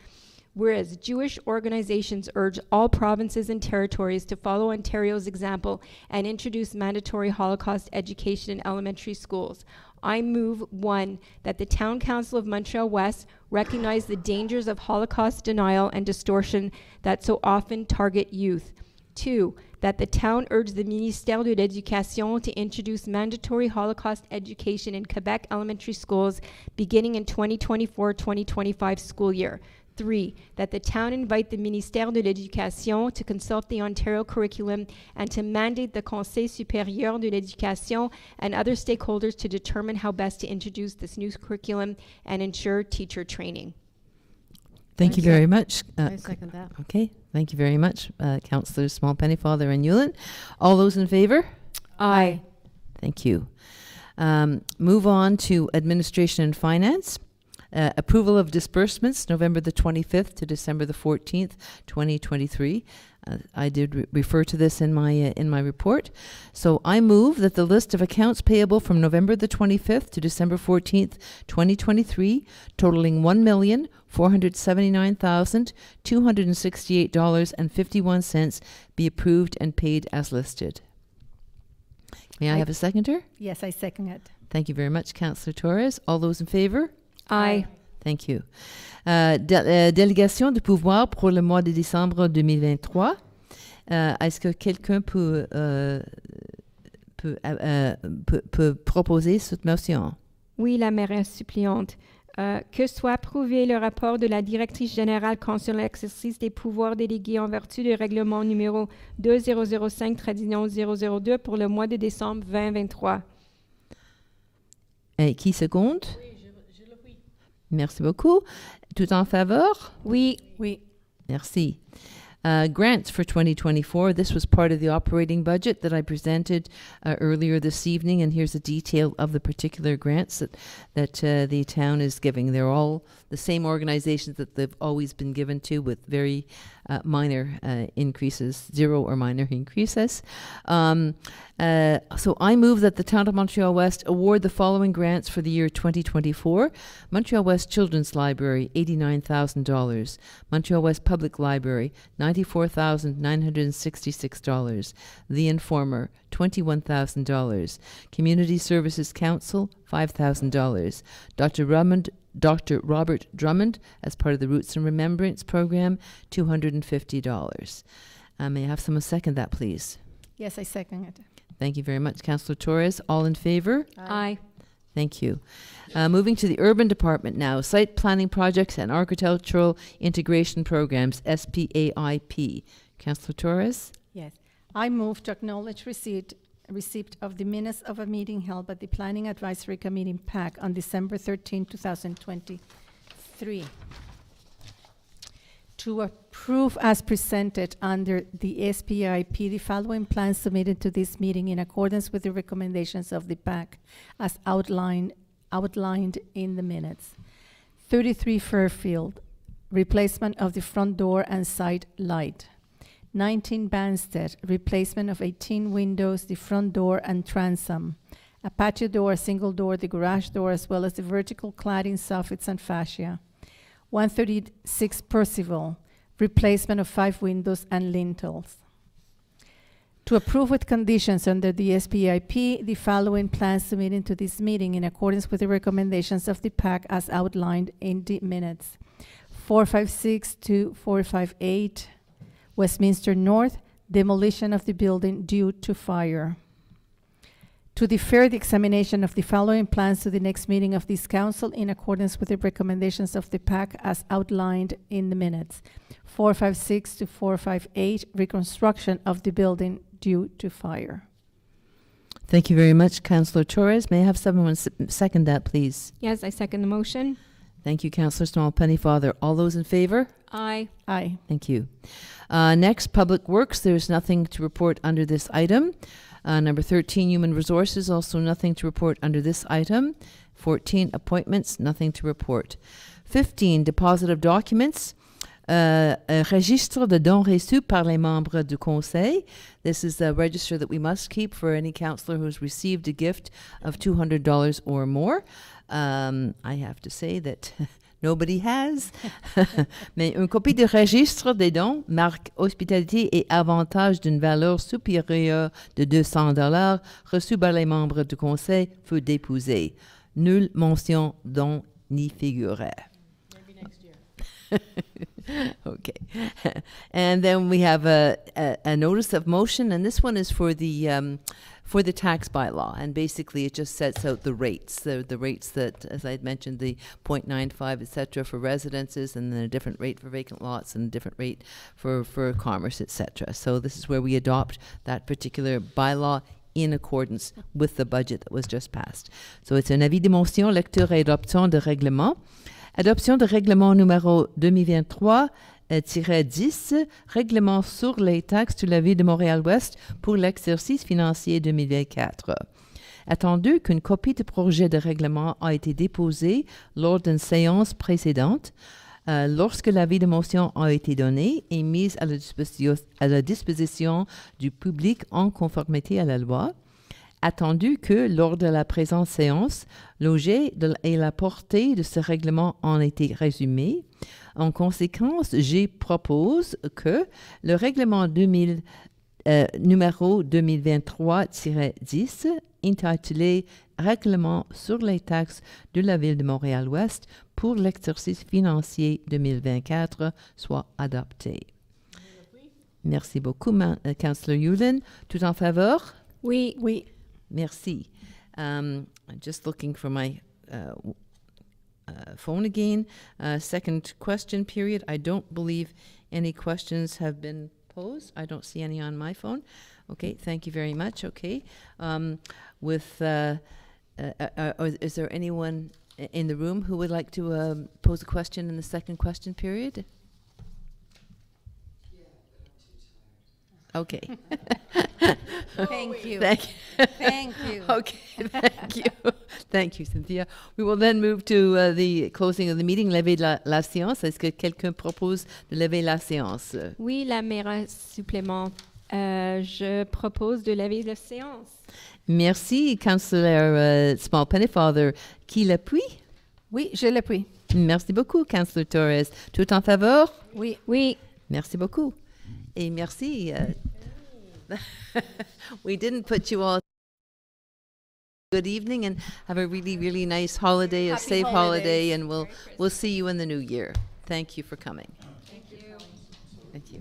Whereas Jewish organizations urge all provinces and territories to follow Ontario's example and introduce mandatory Holocaust education in elementary schools. I move, 1, that the Town Council of Montreal-West recognize the dangers of Holocaust denial and distortion that so often target youth. 2, that the town urge the Ministère de l'Éducation to introduce mandatory Holocaust education in Quebec elementary schools beginning in 2024-2025 school year. 3, that the town invite the Ministère de l'Éducation to consult the Ontario curriculum and to mandate the Conseil supérieur de l'Éducation and other stakeholders to determine how best to introduce this new curriculum and ensure teacher training. Thank you very much. I second that. Okay, thank you very much, Councillors Small, Pennyfather, and Yulin. All those in favour? Aye. Thank you. Move on to Administration and Finance. Approval of disbursements, November the 25th to December the 14th, 2023. I did refer to this in my report. So I move that the list of accounts payable from November the 25th to December 14th, 2023, totaling $1,479,268.51 be approved and paid as listed. May I have a seconder? Yes, I second it. Thank you very much, Councillor Torres. All those in favour? Aye. Thank you. Délégation de pouvoir pour le mois de décembre 2023. Est-ce que quelqu'un peut proposer cette motion? Oui, la mairesse suppléante. Que soit approuvé le rapport de la directrice générale concernant l'exercice des pouvoirs délégués en vertu du règlement numéro 2005-002 pour le mois de décembre 2023. Et qui seconde? Merci beaucoup. Tout en faveur? Oui. Oui. Merci. Grants for 2024. This was part of the operating budget that I presented earlier this evening, and here's a detail of the particular grants that the town is giving. They're all the same organizations that they've always been given to, with very minor increases, zero or minor increases. So I move that the Town of Montreal-West award the following grants for the year 2024. Montreal-West Children's Library, $89,000. Montreal-West Public Library, $94,966. The Informer, $21,000. Community Services Council, $5,000. Dr. Robert Drummond, as part of the Roots and Remembrance Program, $250. May I have someone second that, please? Yes, I second it. Thank you very much, Councillor Torres. All in favour? Aye. Thank you. Moving to the Urban Department now. Site Planning Projects and Architectural Integration Programs, SPAIP. Councillor Torres? Yes. I move to acknowledge receipt of the minutes of a meeting held by the Planning Advisory Committee in PAC on December 13, 2023. To approve as presented under the SPIP the following plans submitted to this meeting in accordance with the recommendations of the PAC as outlined in the minutes. 33 Fairfield, replacement of the front door and side light. 19 Banstead, replacement of 18 windows, the front door and transom. A patio door, a single door, the garage door, as well as the vertical cladding soffits and fascia. 136 Percival, replacement of 5 windows and lintels. To approve with conditions under the SPIP, the following plans submitted to this meeting in accordance with the recommendations of the PAC as outlined in the minutes. 456 to 458 Westminster North, demolition of the building due to fire. to defer the examination of the following plans to the next meeting of this council in accordance with the recommendations of the PAC as outlined in the minutes. 456 to 458, reconstruction of the building due to fire. Thank you very much, Councillor Torres. May I have someone second that, please? Yes, I second the motion. Thank you, Councillor Small Pennyfather. All those in favor? Aye. Aye. Thank you. Next, Public Works. There's nothing to report under this item. Number 13, Human Resources. Also nothing to report under this item. 14, Appointments. Nothing to report. 15, Deposit of Documents. Un registre de dons reçus par les membres du Conseil. This is the register that we must keep for any councillor who's received a gift of $200 or more. I have to say that nobody has. Mais une copie de registre des dons, marque hospitalité et avantage d'une valeur supérieure de $200 reçus par les membres du Conseil fut déposée. Nulle mention don n'y figurait. Maybe next year. Okay. And then we have a notice of motion, and this one is for the tax bylaw, and basically it just sets out the rates, the rates that, as I had mentioned, the 0.95, et cetera, for residences, and then a different rate for vacant lots, and a different rate for commerce, et cetera. So this is where we adopt that particular bylaw in accordance with the budget that was just passed. So it's un avis de motion, lecture et adoption de règlement. Adoption de règlement numéro 2023-10, règlement sur les taxes de la ville de Montréal-Ouest pour l'exercice financier 2024. Attendu qu'une copie de projet de règlement a été déposée lors d'une séance précédente, lorsque l'avis de motion a été donné et mise à la disposition du public en conformité à la loi. Attendu que, lors de la présente séance, l'objet et la portée de ce règlement ont été résumés. En conséquence, je propose que le règlement numéro 2023-10, intitulé « Règlement sur les taxes de la Ville de Montréal-Ouest pour l'exercice financier 2024 » soit adopté. Merci beaucoup, Councillor Yulin. Tout en faveur? Oui. Oui. Merci. I'm just looking for my phone again. Second question period. I don't believe any questions have been posed. I don't see any on my phone. Okay, thank you very much. Okay. Is there anyone in the room who would like to pose a question in the second question period? Okay. Thank you. Thank you. Thank you. Okay, thank you. Thank you, Cynthia. We will then move to the closing of the meeting, lever la séance. Est-ce que quelqu'un propose de lever la séance? Oui, la mairesse supplément. Je propose de lever la séance. Merci, Councillor Small Pennyfather. Qui l'appuie? Oui, je l'appuie. Merci beaucoup, Councillor Torres. Tout en faveur? Oui. Oui. Merci beaucoup. Et merci. We didn't put you all. Good evening and have a really, really nice holiday, a safe holiday, and we'll see you in the new year. Thank you for coming. Thank you. Thank you.